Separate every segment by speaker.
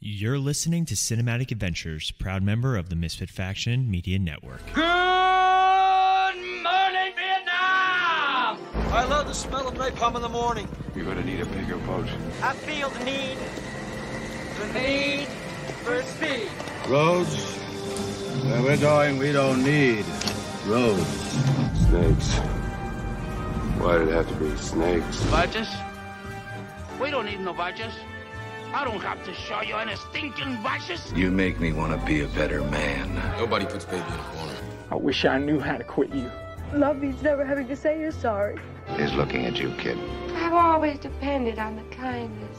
Speaker 1: You're listening to Cinematic Adventures, proud member of the Misfit Faction Media Network.
Speaker 2: Good morning, Vietnam!
Speaker 3: I love the smell of napalm in the morning.
Speaker 4: You're gonna need a bigger boat.
Speaker 2: I feel the need for speed.
Speaker 5: Roads? Where we're going, we don't need roads.
Speaker 4: Snakes. Why did it have to be snakes?
Speaker 6: Badges? We don't need no badges. I don't have to show you any stinking badges.
Speaker 5: You make me want to be a better man.
Speaker 4: Nobody puts baby in a corner.
Speaker 7: I wish I knew how to quit you.
Speaker 8: Love means never having to say you're sorry.
Speaker 5: He's looking at you, kid.
Speaker 8: I've always depended on the kindness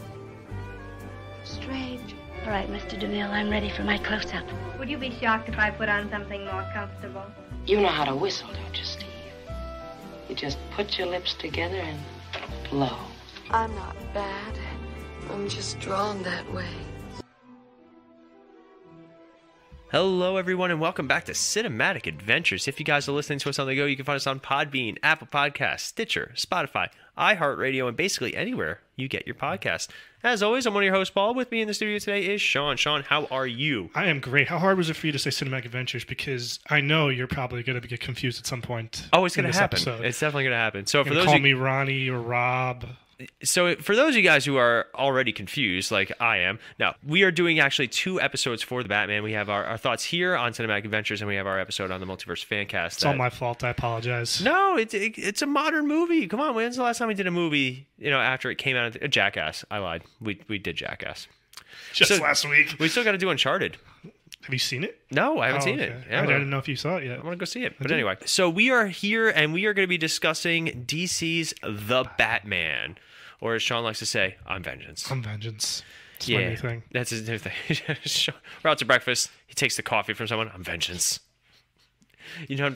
Speaker 8: of strangers.
Speaker 9: All right, Mr. DeMille, I'm ready for my close-up.
Speaker 10: Would you be shocked if I put on something more comfortable?
Speaker 9: You know how to whistle, don't you, Steve? You just put your lips together and blow.
Speaker 8: I'm not bad. I'm just drawn that way.
Speaker 1: Hello, everyone, and welcome back to Cinematic Adventures. If you guys are listening to us on the go, you can find us on Podbean, Apple Podcasts, Stitcher, Spotify, iHeartRadio, and basically anywhere you get your podcast. As always, I'm one of your hosts, Paul. With me in the studio today is Sean. Sean, how are you?
Speaker 11: I am great. How hard was it for you to say Cinematic Adventures? Because I know you're probably going to get confused at some point.
Speaker 1: Oh, it's going to happen.
Speaker 11: Episode.
Speaker 1: It's definitely going to happen. So for those
Speaker 11: call me Ronnie or Rob.
Speaker 1: So for those of you guys who are already confused, like I am, now we are doing actually 2 episodes for the Batman. We have our thoughts here on Cinematic Adventures, and we have our episode on the Multiverse Fancast.
Speaker 11: It's all my fault. I apologize.
Speaker 1: No, it's a modern movie. Come on, when's the last time we did a movie? After it came out, Jackass. I lied. We did Jackass
Speaker 11: just last week.
Speaker 1: We still got to do Uncharted.
Speaker 11: Have you seen it?
Speaker 1: No, I haven't seen it.
Speaker 11: Yeah, I didn't know if you saw it yet.
Speaker 1: I want to go see it. But anyway, so we are here, and we are going to be discussing DC's The Batman. Or as Sean likes to say, I'm vengeance.
Speaker 11: I'm vengeance. It's my new thing.
Speaker 1: That's his new thing. We're out to breakfast. He takes the coffee from someone. I'm vengeance.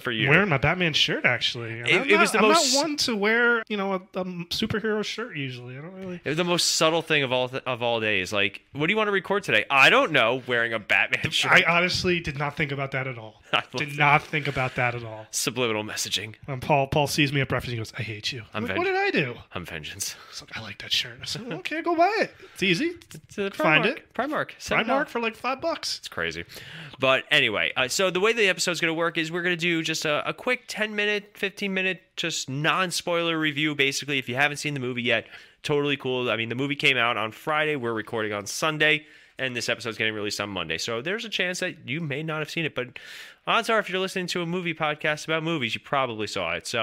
Speaker 1: For you.
Speaker 11: I'm wearing my Batman shirt, actually. I'm not one to wear, a superhero shirt usually. I don't really.
Speaker 1: It was the most subtle thing of all days. Like, what do you want to record today? I don't know. Wearing a Batman shirt.
Speaker 11: I honestly did not think about that at all. Think about that at all.
Speaker 1: Subliminal messaging.
Speaker 11: Paul sees me at breakfast and he goes, "I hate you." What did I do?
Speaker 1: I'm vengeance.
Speaker 11: I like that shirt. I said, okay, go buy it. It's easy.
Speaker 1: Find it. Primark
Speaker 11: for like $5.
Speaker 1: It's crazy. But anyway, so the way the episode's going to work is we're going to do just a quick 10-minute, 15-minute, just non-spoiler review, basically. If you haven't seen the movie yet, totally cool. I mean, the movie came out on Friday. We're recording on Sunday, and this episode's getting released on Monday. So there's a chance that you may not have seen it, but odds are if you're listening to a movie podcast about movies, you probably saw it.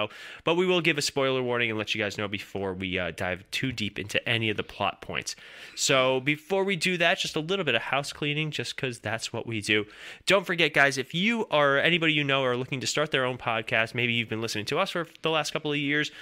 Speaker 1: But we will give a spoiler warning and let you guys know before we dive too deep into any of the plot points. So before we do that, just a little bit of house cleaning, just because that's what we do. Don't forget, guys, if you or anybody you know are looking to start their own podcast, maybe you've been listening to us for the last couple of years,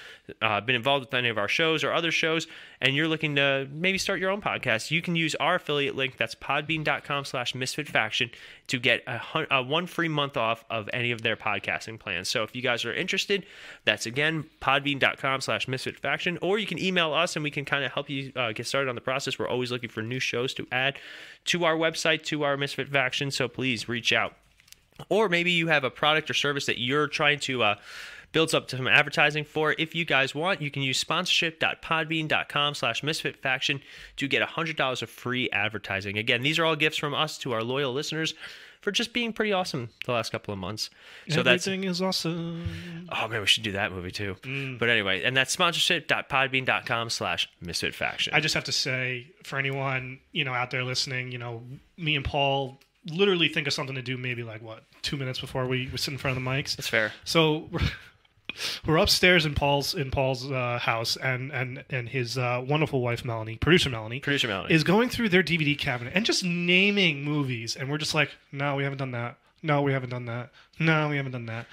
Speaker 1: been involved with any of our shows or other shows, and you're looking to maybe start your own podcast, you can use our affiliate link. That's podbean.com/misfitfaction to get a 1 free month off of any of their podcasting plans. So if you guys are interested, that's again podbean.com/misfitfaction, or you can email us and we can kind of help you get started on the process. We're always looking for new shows to add to our website, to our Misfit Faction, so please reach out. Or maybe you have a product or service that you're trying to build up some advertising for. If you guys want, you can use sponsorship.podbean.com/misfitfaction to get $100 of free advertising. Again, these are all gifts from us to our loyal listeners for just being pretty awesome the last couple of months. So
Speaker 11: everything is awesome.
Speaker 1: Oh man, we should do that movie too. But anyway, and that's sponsorship.podbean.com/misfitfaction.
Speaker 11: I just have to say, for anyone, out there listening, me and Paul literally think of something to do maybe 2 minutes before we sit in front of the mics.
Speaker 1: That's fair.
Speaker 11: So we're upstairs in Paul's house, and his wonderful wife producer Melanie, is going through their DVD cabinet and just naming movies, and we're just like, no, we haven't done that. No, we haven't done that. No, we haven't done that.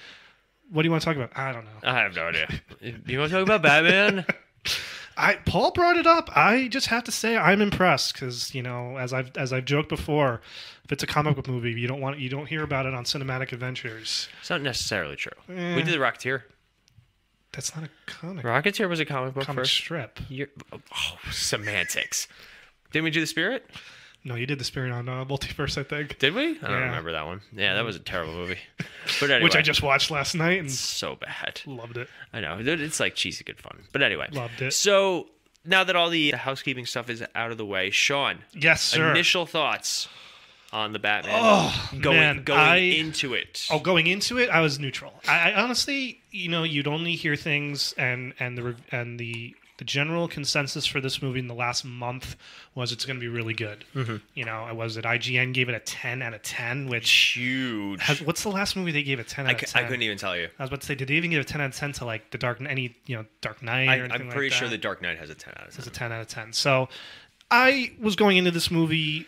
Speaker 11: What do you want to talk about? I don't know.
Speaker 1: I have no idea. You want to talk about Batman?
Speaker 11: Paul brought it up. I just have to say I'm impressed because as I've joked before, if it's a comic book movie, you don't hear about it on Cinematic Adventures.
Speaker 1: It's not necessarily true. We did The Rocketeer.
Speaker 11: That's not a comic.
Speaker 1: Rocketeer was a comic book
Speaker 11: comic
Speaker 1: first.
Speaker 11: Strip.
Speaker 1: Semantics. Didn't we do The Spirit?
Speaker 11: No, you did The Spirit on Multiverse, I think.
Speaker 1: Did we? I don't remember that one. Yeah, that was a terrible movie. But anyway,
Speaker 11: which I just watched last night and
Speaker 1: so bad.
Speaker 11: Loved it.
Speaker 1: I know. It's like cheesy good fun. But anyway.
Speaker 11: Loved it.
Speaker 1: So now that all the housekeeping stuff is out of the way, Sean.
Speaker 11: Yes, sir.
Speaker 1: Initial thoughts on the Batman.
Speaker 11: Oh,
Speaker 1: going into it.
Speaker 11: Oh, going into it, I was neutral. I honestly, you'd only hear things, and the general consensus for this movie in the last month was it's going to be really good. I was at IGN gave it a 10 out of 10, which
Speaker 1: huge.
Speaker 11: What's the last movie they gave a 10 out of 10?
Speaker 1: I couldn't even tell you.
Speaker 11: I was about to say, did they even give a 10 out of 10 to like the Dark Knight or anything
Speaker 1: I'm pretty
Speaker 11: like
Speaker 1: sure
Speaker 11: that?
Speaker 1: the Dark Knight has a 10 out of 10.
Speaker 11: It's a 10 out of 10. So I was going into this movie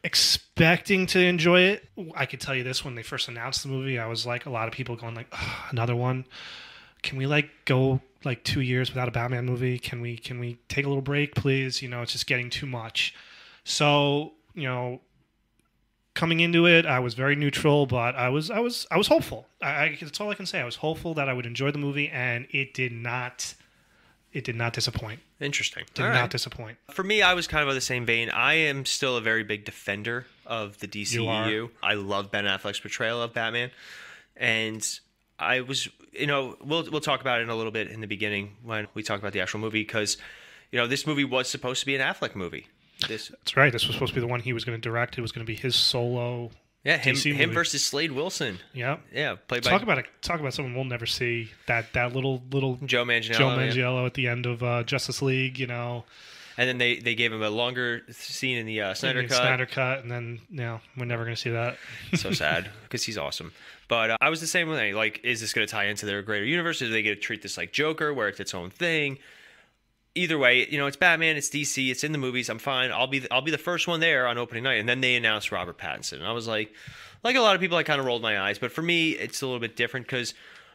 Speaker 11: expecting to enjoy it. I could tell you this, when they first announced the movie, I was like a lot of people going like, another one. Can we go 2 years without a Batman movie? Can we take a little break, please? It's just getting too much. So, coming into it, I was very neutral, but I was hopeful. That's all I can say. I was hopeful that I would enjoy the movie, and it did not disappoint.
Speaker 1: Interesting.
Speaker 11: Did not disappoint.
Speaker 1: For me, I was kind of on the same vein. I am still a very big defender of the DCEU. I love Ben Affleck's portrayal of Batman, and I was, we'll talk about it in a little bit in the beginning when we talk about the actual movie, because, this movie was supposed to be an Affleck movie.
Speaker 11: That's right. This was supposed to be the one he was going to direct. It was going to be his solo.
Speaker 1: Yeah,
Speaker 11: DC
Speaker 1: him
Speaker 11: movie.
Speaker 1: versus Slade Wilson.
Speaker 11: Yeah,
Speaker 1: yeah.
Speaker 11: Talk about someone we'll never see. That little
Speaker 1: Joe Manganiello
Speaker 11: at the end of Justice League.
Speaker 1: And then they gave him a longer scene in the Snyder Cut.
Speaker 11: And then we're never going to see that.
Speaker 1: So sad, because he's awesome. But I was the same way. Like, is this going to tie into their greater universe? Or do they get to treat this like Joker, where it's its own thing? Either way, it's Batman, it's DC, it's in the movies. I'm fine. I'll be the first one there on opening night. And then they announced Robert Pattinson, and I was like a lot of people, I kind of rolled my eyes. But for me, it's a little bit different, because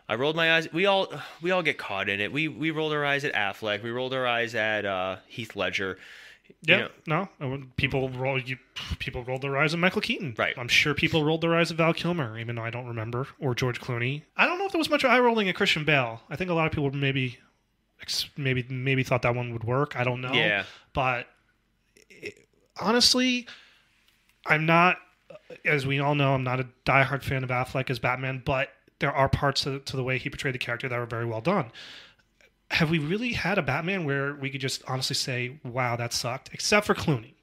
Speaker 1: I rolled my eyes. We all get caught in it. We rolled our eyes at Affleck. We rolled our eyes at Heath Ledger.
Speaker 11: Yeah, people rolled their eyes at Michael Keaton.
Speaker 1: Right.
Speaker 11: I'm sure people rolled their eyes at Val Kilmer, even though I don't remember, or George Clooney. I don't know if there was much eye rolling at Christian Bale. I think a lot of people maybe thought that one would work. I don't know.
Speaker 1: Yeah.
Speaker 11: But honestly, I'm not, as we all know, I'm not a diehard fan of Affleck as Batman, but there are parts to the way he portrayed the character that were very well done. Have we really had a Batman where we could just honestly say, wow, that sucked? Except for Clooney.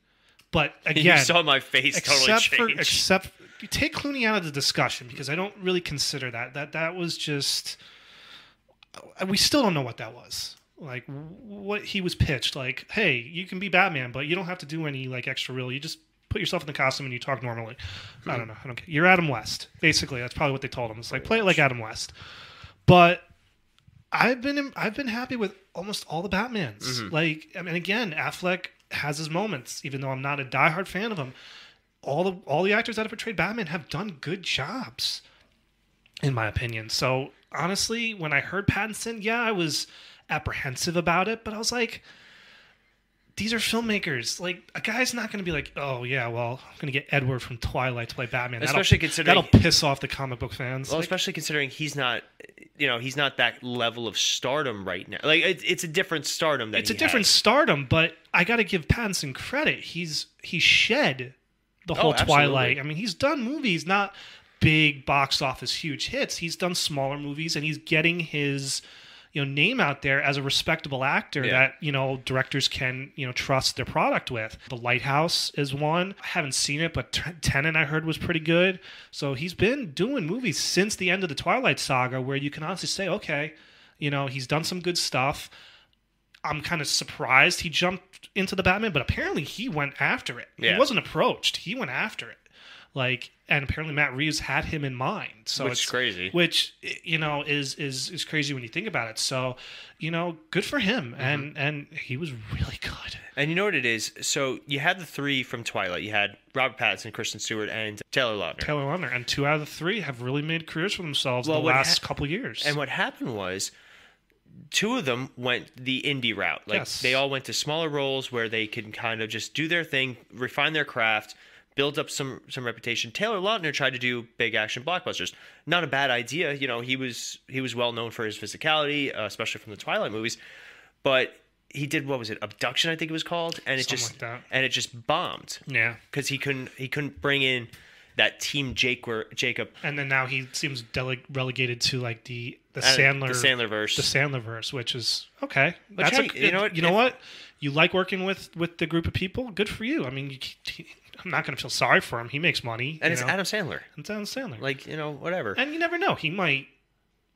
Speaker 11: But again,
Speaker 1: you saw my face totally change.
Speaker 11: Except take Clooney out of the discussion, because I don't really consider that was just, we still don't know what that was. Like, what he was pitched. Like, hey, you can be Batman, but you don't have to do any extra real. You just put yourself in the costume and you talk normally. I don't know. I don't care. You're Adam West. Basically, that's probably what they told him. It's like, play it like Adam West. But I've been happy with almost all the Batmans. Again, Affleck has his moments, even though I'm not a diehard fan of him. All the actors that have portrayed Batman have done good jobs, in my opinion. So honestly, when I heard Pattinson, I was apprehensive about it, but I was like, these are filmmakers. Like, a guy's not going to be like, oh yeah, well, I'm going to get Edward from Twilight to play Batman. Considering that'll piss off the comic book fans.
Speaker 1: Well, especially considering he's not that level of stardom right now. Like, it's a different stardom. It's a different
Speaker 11: stardom, but I got to give Pattinson credit. He shed the whole Twilight. I mean, he's done movies, not big box office huge hits. He's done smaller movies, and he's getting his name out there as a respectable actor that directors can trust their product with. The Lighthouse is one. I haven't seen it, but Tenet I heard was pretty good. So he's been doing movies since the end of the Twilight saga, where you can honestly say, okay, he's done some good stuff. I'm kind of surprised he jumped into the Batman, but apparently he went after it. He wasn't approached. He went after it. And apparently Matt Reeves had him in mind. So
Speaker 1: which is crazy.
Speaker 11: Which, is crazy when you think about it. So, good for him. Mm-hmm. And he was really good.
Speaker 1: And you know what it is? So you had the three from Twilight. You had Robert Pattinson, Kristen Stewart, and Taylor Lautner. And 2 out of the 3 have really made careers for themselves in the last couple years. And what happened was, 2 of them went the indie route. They all went to smaller roles where they could kind of just do their thing, refine their craft, build up some reputation. Taylor Lautner tried to do big action blockbusters. Not a bad idea. He was well known for his physicality, especially from the Twilight movies. But he did, what was it, Abduction, I think it was called, and it just bombed.
Speaker 11: Yeah,
Speaker 1: because he couldn't bring in that Team Jacob.
Speaker 11: And then now he seems relegated to like the Sandlerverse. The Sandlerverse, which is okay.
Speaker 1: That's you know
Speaker 11: what? You like working with the group of people? Good for you. I mean, I'm not going to feel sorry for him. He makes money.
Speaker 1: And it's Adam Sandler.
Speaker 11: It's Adam Sandler.
Speaker 1: Like, whatever.
Speaker 11: And you never know. He might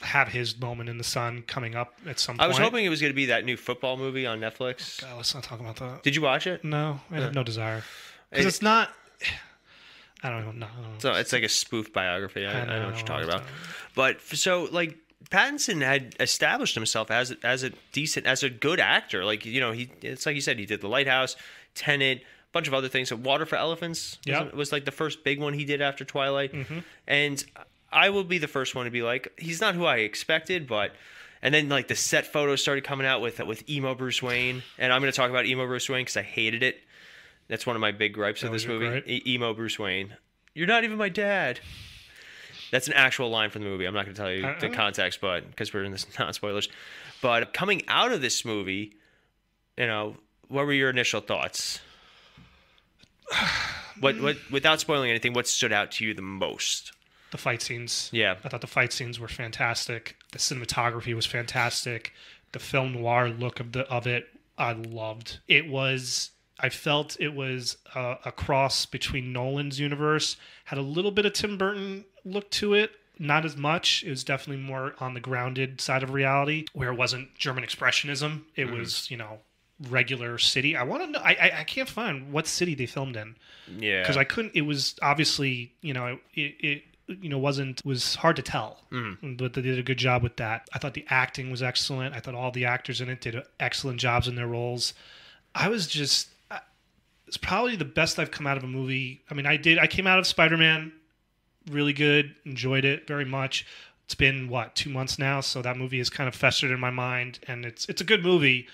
Speaker 11: have his moment in the sun coming up at some point.
Speaker 1: I was hoping it was going to be that new football movie on Netflix.
Speaker 11: God, let's not talk about that.
Speaker 1: Did you watch it?
Speaker 11: No, I have no desire. Because it's not... I don't know.
Speaker 1: So it's like a spoof biography. I know what you're talking about. But so like Pattinson had established himself as a good actor. Like, it's like you said, he did The Lighthouse, Tenet, a bunch of other things. So Water for Elephants was like the first big one he did after Twilight. Mm-hmm. And I will be the first one to be like, he's not who I expected, but... And then like the set photos started coming out with emo Bruce Wayne. And I'm going to talk about emo Bruce Wayne because I hated it. That's one of my big gripes of this movie. Emo Bruce Wayne. You're not even my dad. That's an actual line from the movie. I'm not going to tell you the context, but because we're in this non-spoilers. But coming out of this movie, what were your initial thoughts? What without spoiling anything, what stood out to you the most?
Speaker 11: The fight scenes.
Speaker 1: Yeah.
Speaker 11: I thought the fight scenes were fantastic. The cinematography was fantastic. The film noir look of it, I loved. I felt it was a cross between Nolan's universe, had a little bit of Tim Burton look to it, not as much. It was definitely more on the grounded side of reality, where it wasn't German expressionism. It was, regular city. I want to know. I can't find what city they filmed in.
Speaker 1: Yeah,
Speaker 11: because I couldn't. It was obviously, it was hard to tell, but they did a good job with that. I thought the acting was excellent. I thought all the actors in it did excellent jobs in their roles. It's probably the best I've come out of a movie. I mean, I came out of Spider-Man really good, enjoyed it very much. It's been 2 months now, so that movie is kind of festered in my mind, and it's a good movie.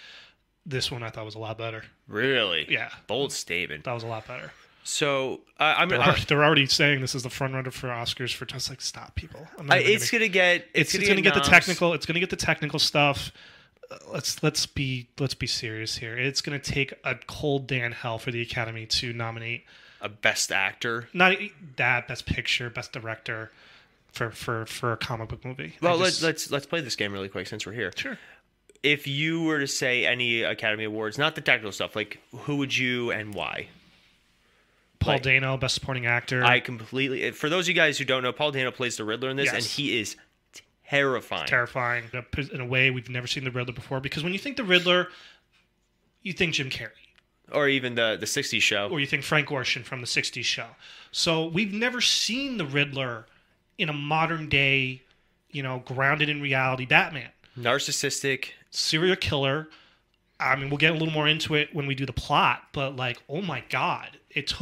Speaker 11: This one I thought was a lot better.
Speaker 1: Really?
Speaker 11: Yeah.
Speaker 1: Bold statement.
Speaker 11: That was a lot better.
Speaker 1: So
Speaker 11: they're already saying this is the front runner for Oscars for just like stop people.
Speaker 1: It's gonna get
Speaker 11: the technical stuff. Let's be serious here. It's gonna take a cold day in hell for the Academy to nominate
Speaker 1: a Best Actor,
Speaker 11: not that Best Picture, Best Director for a comic book movie.
Speaker 1: Well, let's play this game really quick since we're here.
Speaker 11: Sure.
Speaker 1: If you were to say any Academy Awards, not the technical stuff, like who would you and why?
Speaker 11: Paul Dano, Best Supporting Actor.
Speaker 1: For those of you guys who don't know, Paul Dano plays the Riddler in this, and he is terrifying.
Speaker 11: Terrifying. In a way we've never seen the Riddler before, because when you think the Riddler, you think Jim Carrey.
Speaker 1: Or even the 60s show.
Speaker 11: Or you think Frank Ocean from the 60s show. So we've never seen the Riddler in a modern day, grounded in reality Batman.
Speaker 1: Narcissistic.
Speaker 11: Serial killer. I mean, we'll get a little more into it when we do the plot, but oh my God. It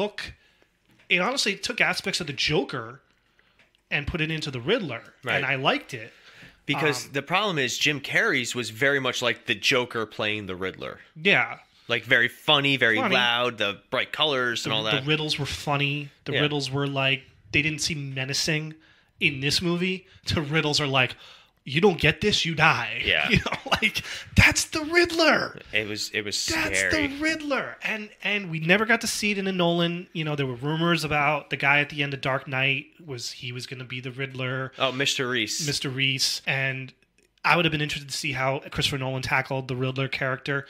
Speaker 11: honestly took aspects of the Joker and put it into the Riddler. Right. And I liked it.
Speaker 1: Because the problem is Jim Carrey's was very much like the Joker playing the Riddler.
Speaker 11: Yeah.
Speaker 1: Like very funny, very loud, the bright colors and all that.
Speaker 11: The riddles were funny. The riddles were they didn't seem menacing. In this movie, the riddles are like, you don't get this, you die.
Speaker 1: Yeah.
Speaker 11: That's the Riddler.
Speaker 1: It was scary.
Speaker 11: That's the Riddler. And we never got to see it in a Nolan. There were rumors about the guy at the end of Dark Knight was going to be the Riddler.
Speaker 1: Oh, Mr. Reese. And
Speaker 11: I would have been interested to see how Christopher Nolan tackled the Riddler character.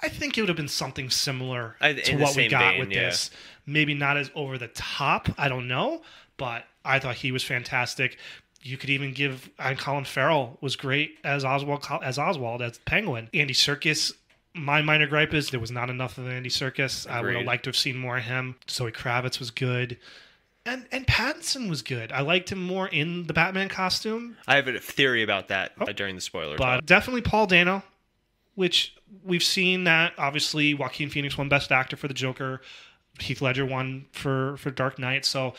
Speaker 11: I think it would have been something similar to what we got with this. Maybe not as over the top. I don't know. But I thought he was fantastic. You could even give Colin Farrell was great as Oswald as Penguin. Andy Serkis. My minor gripe is there was not enough of Andy Serkis. Agreed. I would have liked to have seen more of him. Zoe Kravitz was good. And Pattinson was good. I liked him more in the Batman costume.
Speaker 1: I have a theory about that during the spoilers.
Speaker 11: But definitely Paul Dano, which we've seen that obviously Joaquin Phoenix won Best Actor for the Joker. Heath Ledger won for Dark Knight. So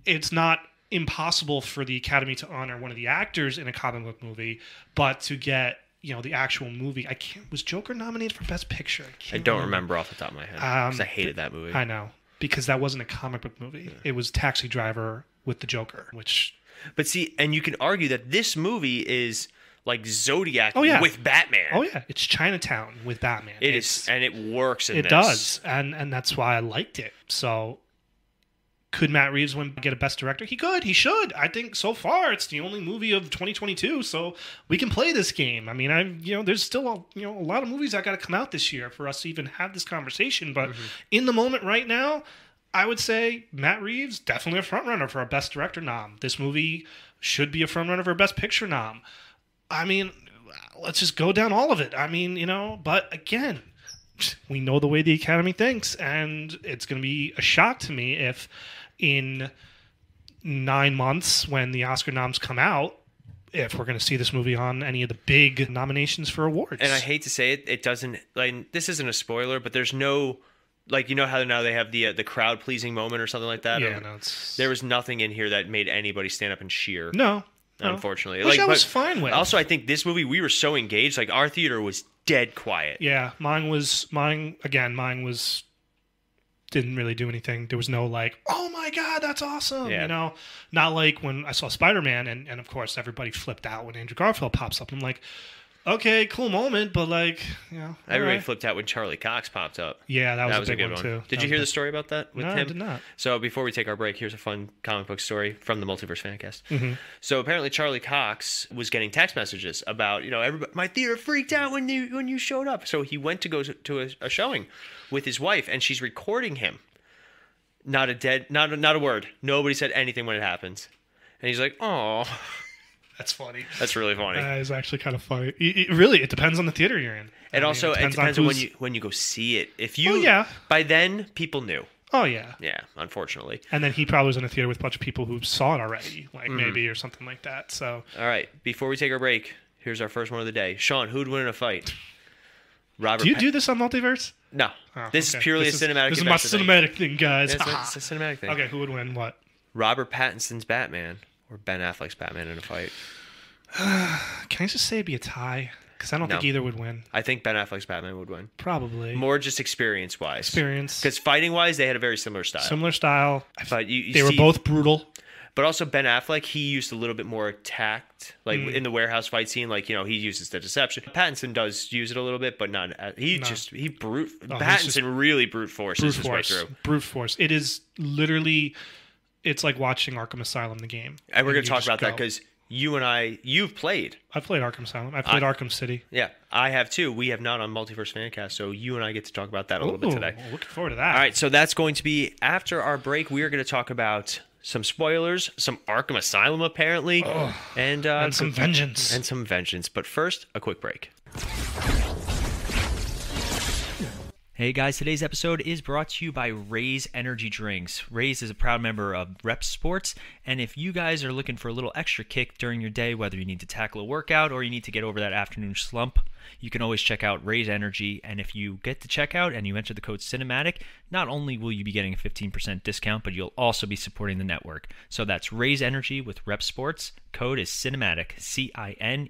Speaker 11: it's not impossible for the Academy to honor one of the actors in a comic book movie, but to get the actual movie. Was Joker nominated for Best Picture?
Speaker 1: I don't remember off the top of my head because I hated that movie.
Speaker 11: I know, because that wasn't a comic book movie. Yeah. It was Taxi Driver with the Joker,
Speaker 1: But see, and you can argue that this movie is like Zodiac with Batman.
Speaker 11: Oh yeah, it's Chinatown with Batman.
Speaker 1: It is, and it works in this.
Speaker 11: It does, and that's why I liked it. So Could Matt Reeves get a Best Director? He could. He should. I think so far it's the only movie of 2022, so we can play this game. I mean, there's still a lot of movies that got to come out this year for us to even have this conversation. But in the moment right now, I would say Matt Reeves definitely a frontrunner for a Best Director nom. This movie should be a frontrunner for a Best Picture nom. I mean, let's just go down all of it. I mean, but again, we know the way the Academy thinks, and it's going to be a shock to me if in 9 months when the Oscar noms come out, if we're going to see this movie on any of the big nominations for awards.
Speaker 1: And I hate to say it doesn't, like, this isn't a spoiler, but there's no, like, how now they have the crowd pleasing moment or something like that.
Speaker 11: Yeah,
Speaker 1: there was nothing in here that made anybody stand up and cheer.
Speaker 11: No.
Speaker 1: Unfortunately.
Speaker 11: Which I was fine with.
Speaker 1: Also, I think this movie, we were so engaged. Like, our theater was dead quiet.
Speaker 11: Yeah, mine was didn't really do anything. There was no like, oh my God, that's awesome.
Speaker 1: Yeah.
Speaker 11: Not like when I saw Spider-Man and of course everybody flipped out when Andrew Garfield pops up. I'm like, okay, cool moment, but like,
Speaker 1: everybody flipped out when Charlie Cox popped up.
Speaker 11: Yeah, that was a big one too.
Speaker 1: Did you hear the story about that with him?
Speaker 11: No, I did not.
Speaker 1: So before we take our break, here's a fun comic book story from the Multiverse Fancast.
Speaker 11: Mm-hmm.
Speaker 1: So apparently Charlie Cox was getting text messages about, everybody, my theater freaked out when you showed up. So he went to go to a showing with his wife, and she's recording him. Not a word. Nobody said anything when it happens. And he's like, oh.
Speaker 11: That's funny.
Speaker 1: That's really funny.
Speaker 11: That is actually kind of funny. It depends on the theater you're in.
Speaker 1: It depends on when you go see it. If you, by then people knew.
Speaker 11: Oh yeah.
Speaker 1: Yeah, unfortunately.
Speaker 11: And then he probably was in a theater with a bunch of people who saw it already, like maybe or something like that. So.
Speaker 1: All right, before we take our break, here's our first one of the day. Sean, who'd win in a fight? Robert.
Speaker 11: Do you do this on Multiverse?
Speaker 1: No. This is purely a cinematic.
Speaker 11: This is my cinematic thing, guys.
Speaker 1: It's a cinematic thing.
Speaker 11: Okay, who would win? What?
Speaker 1: Robert Pattinson's Batman or Ben Affleck's Batman in a fight?
Speaker 11: Can I just say it'd be a tie? Because I don't think either would win.
Speaker 1: I think Ben Affleck's Batman would win.
Speaker 11: Probably.
Speaker 1: More just experience-wise.
Speaker 11: Because
Speaker 1: fighting-wise, they had a very similar style.
Speaker 11: But they were both brutal.
Speaker 1: But also Ben Affleck, he used a little bit more tact, like in the warehouse fight scene. Like, he uses the deception. Pattinson does use it a little bit, but not. Pattinson really brute forces his way through.
Speaker 11: Brute force. It is literally. It's like watching Arkham Asylum, the game.
Speaker 1: And we're going to talk about that because you and you've played.
Speaker 11: I've played Arkham Asylum. I've played Arkham City.
Speaker 1: Yeah, I have too. We have not on Multiverse Fancast, so you and I get to talk about that a little bit today.
Speaker 11: Looking forward to that.
Speaker 1: All right, so that's going to be after our break. We are going to talk about some spoilers, some Arkham Asylum apparently, and
Speaker 11: some vengeance.
Speaker 1: And some vengeance. But first, a quick break. Hey guys, today's episode is brought to you by Raise Energy Drinks. Raise is a proud member of Rep Sports, and if you guys are looking for a little extra kick during your day, whether you need to tackle a workout or you need to get over that afternoon slump, you can always check out Raise Energy, and if you get to checkout and you enter the code CINEMATIC, not only will you be getting a 15% discount, but you'll also be supporting the network. So that's Raise Energy with Rep Sports. Code is CINEMATIC, CINEMATIC.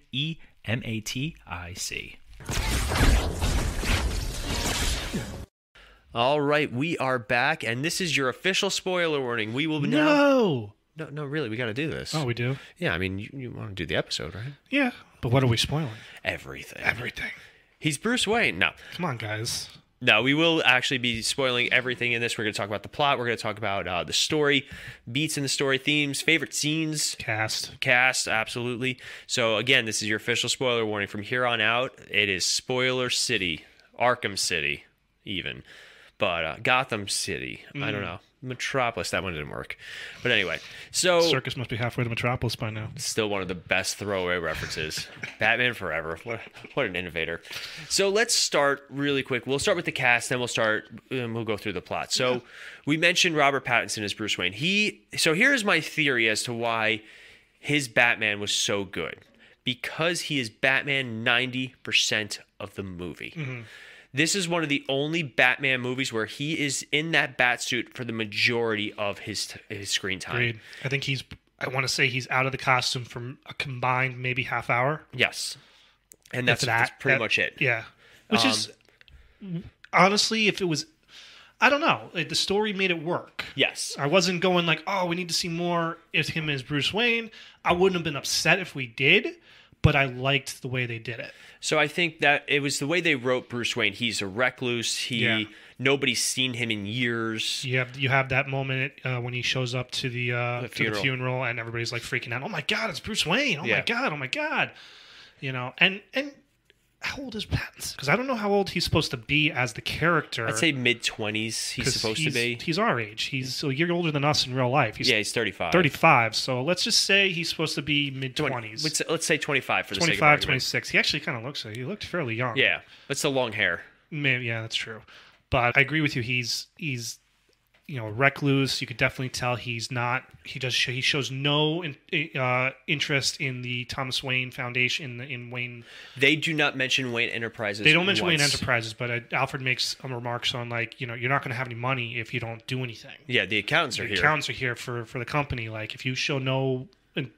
Speaker 1: All right, we are back, and this is your official spoiler warning. We will
Speaker 11: No,
Speaker 1: really, we got to do this.
Speaker 11: Oh, we do?
Speaker 1: Yeah, I mean, you want to do the episode, right?
Speaker 11: Yeah, but what are we spoiling?
Speaker 1: Everything.
Speaker 11: Everything.
Speaker 1: He's Bruce Wayne. No.
Speaker 11: Come on, guys.
Speaker 1: No, we will actually be spoiling everything in this. We're going to talk about the plot. We're going to talk about the story, beats in the story, themes, favorite scenes. Cast, absolutely. So, again, this is your official spoiler warning. From here on out, it is Spoiler City, Arkham City, even. But Gotham City, I don't know. Metropolis, that one didn't work. But anyway, so...
Speaker 11: Circus must be halfway to Metropolis by now.
Speaker 1: Still one of the best throwaway references. Batman Forever. What an innovator. So let's start really quick. We'll start with the cast, then we'll go through the plot. So we mentioned Robert Pattinson as Bruce Wayne. So here's my theory as to why his Batman was so good. Because he is Batman 90% of the movie. Mm-hmm. This is one of the only Batman movies where he is in that Batsuit for the majority of his screen time.
Speaker 11: Agreed. I think I want to say he's out of the costume for a combined maybe half hour.
Speaker 1: Yes. And that's pretty much it.
Speaker 11: Yeah. Which is, honestly, if it was, I don't know. The story made it work.
Speaker 1: Yes.
Speaker 11: I wasn't going like, oh, we need to see more of him as Bruce Wayne. I wouldn't have been upset if we did, but I liked the way they did it.
Speaker 1: So I think that it was the way they wrote Bruce Wayne. He's a recluse. He Nobody's seen him in years.
Speaker 11: You have that moment when he shows up to the funeral, and everybody's like freaking out. Oh my God, it's Bruce Wayne! Oh my God! You know, and how old is Pattinson? Because I don't know how old he's supposed to be as the character.
Speaker 1: I'd say mid-20s. He's supposed to be.
Speaker 11: He's our age. He's a year older than us in real life.
Speaker 1: He's 35.
Speaker 11: 35. So let's just say he's supposed to be mid-20s.
Speaker 1: Let's say 25 for the
Speaker 11: 25,
Speaker 1: sake of argument.
Speaker 11: 26. He actually kind of looks like he looked fairly young.
Speaker 1: Yeah, it's the long hair.
Speaker 11: Maybe, yeah, that's true. But I agree with you. He's a recluse. You could definitely tell he's not. He shows no interest in the Thomas Wayne Foundation in Wayne.
Speaker 1: They do not mention Wayne Enterprises.
Speaker 11: They don't mention Wayne Enterprises, but Alfred makes remarks on like, you're not going to have any money if you don't do anything.
Speaker 1: Yeah, the accountants are here.
Speaker 11: The accountants are here for the company. Like, if you show no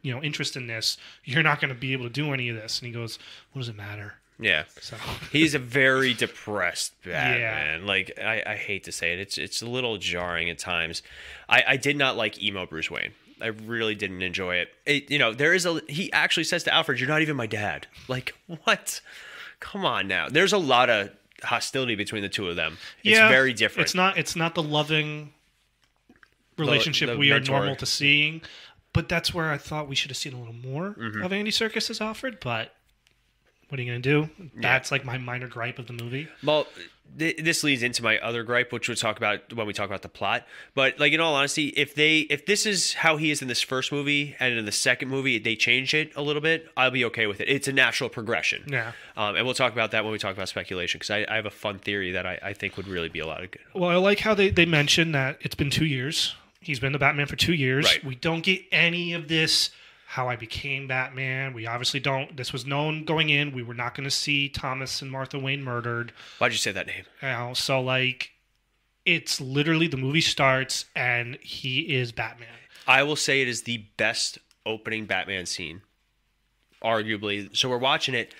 Speaker 11: interest in this, you're not going to be able to do any of this. And he goes, "What does it matter?"
Speaker 1: Yeah,
Speaker 11: so.
Speaker 1: He's a very depressed Batman.
Speaker 11: Yeah.
Speaker 1: Like, I hate to say it, it's a little jarring at times. I did not like emo Bruce Wayne. I really didn't enjoy it. He actually says to Alfred, "You're not even my dad." Like, what? Come on now. There's a lot of hostility between the two of them. It's very different.
Speaker 11: It's not the loving relationship we are normal to seeing, but that's where I thought we should have seen a little more of Andy Serkis as Alfred, but what are you going to do? That's like my minor gripe of the movie.
Speaker 1: Well, this leads into my other gripe, which we'll talk about when we talk about the plot. But like, in all honesty, if this is how he is in this first movie and in the second movie they change it a little bit, I'll be okay with it. It's a natural progression.
Speaker 11: Yeah.
Speaker 1: And we'll talk about that when we talk about speculation, because I have a fun theory that I think would really be a lot of good.
Speaker 11: Well, I like how they mention that it's been 2 years. He's been the Batman for 2 years.
Speaker 1: Right.
Speaker 11: We don't get any of this, how I became Batman. We obviously don't. This was known going in. We were not going to see Thomas and Martha Wayne murdered.
Speaker 1: Why'd you say that name?
Speaker 11: So, like, it's literally the movie starts and he is Batman.
Speaker 1: I will say it is the best opening Batman scene, arguably. So we're watching it,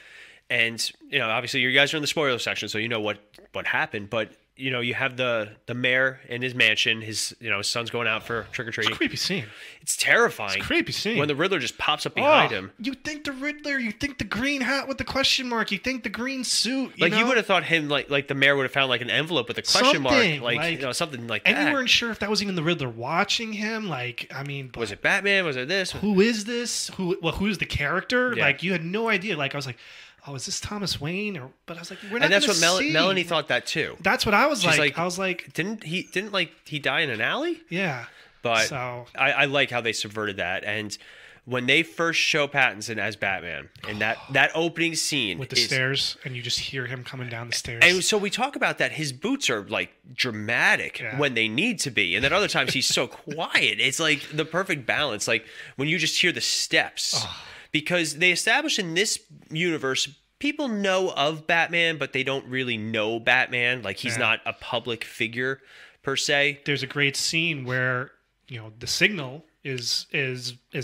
Speaker 1: and obviously you guys are in the spoiler section, so you know what happened. But you have the mayor in his mansion. His son's going out for trick or treating.
Speaker 11: It's a creepy scene.
Speaker 1: It's terrifying.
Speaker 11: It's a creepy scene
Speaker 1: when the Riddler just pops up behind him.
Speaker 11: You think the Riddler? You think the green hat with the question mark? You think the green suit?
Speaker 1: You would have thought him like the mayor would have found like an envelope with a question mark, something like that.
Speaker 11: And you weren't sure if that was even the Riddler watching him. Like, I mean,
Speaker 1: was it Batman? Was it this?
Speaker 11: Who is this? Who's the character?
Speaker 1: Yeah.
Speaker 11: Like, you had no idea. Like, I was like, oh, is this Thomas Wayne? But I was like, we're not.
Speaker 1: And that's what
Speaker 11: see.
Speaker 1: Melanie thought that too.
Speaker 11: That's what I was like. I was like,
Speaker 1: didn't he die in an alley?
Speaker 11: Yeah.
Speaker 1: But
Speaker 11: so
Speaker 1: I like how they subverted that. And when they first show Pattinson as Batman, and that opening scene
Speaker 11: with the stairs, and you just hear him coming down the stairs.
Speaker 1: And so we talk about that. His boots are like dramatic when they need to be, and then other times he's so quiet. It's like the perfect balance. Like when you just hear the steps. Because they establish in this universe, people know of Batman, but they don't really know Batman. Like, he's not a public figure per se.
Speaker 11: There's a great scene where the signal is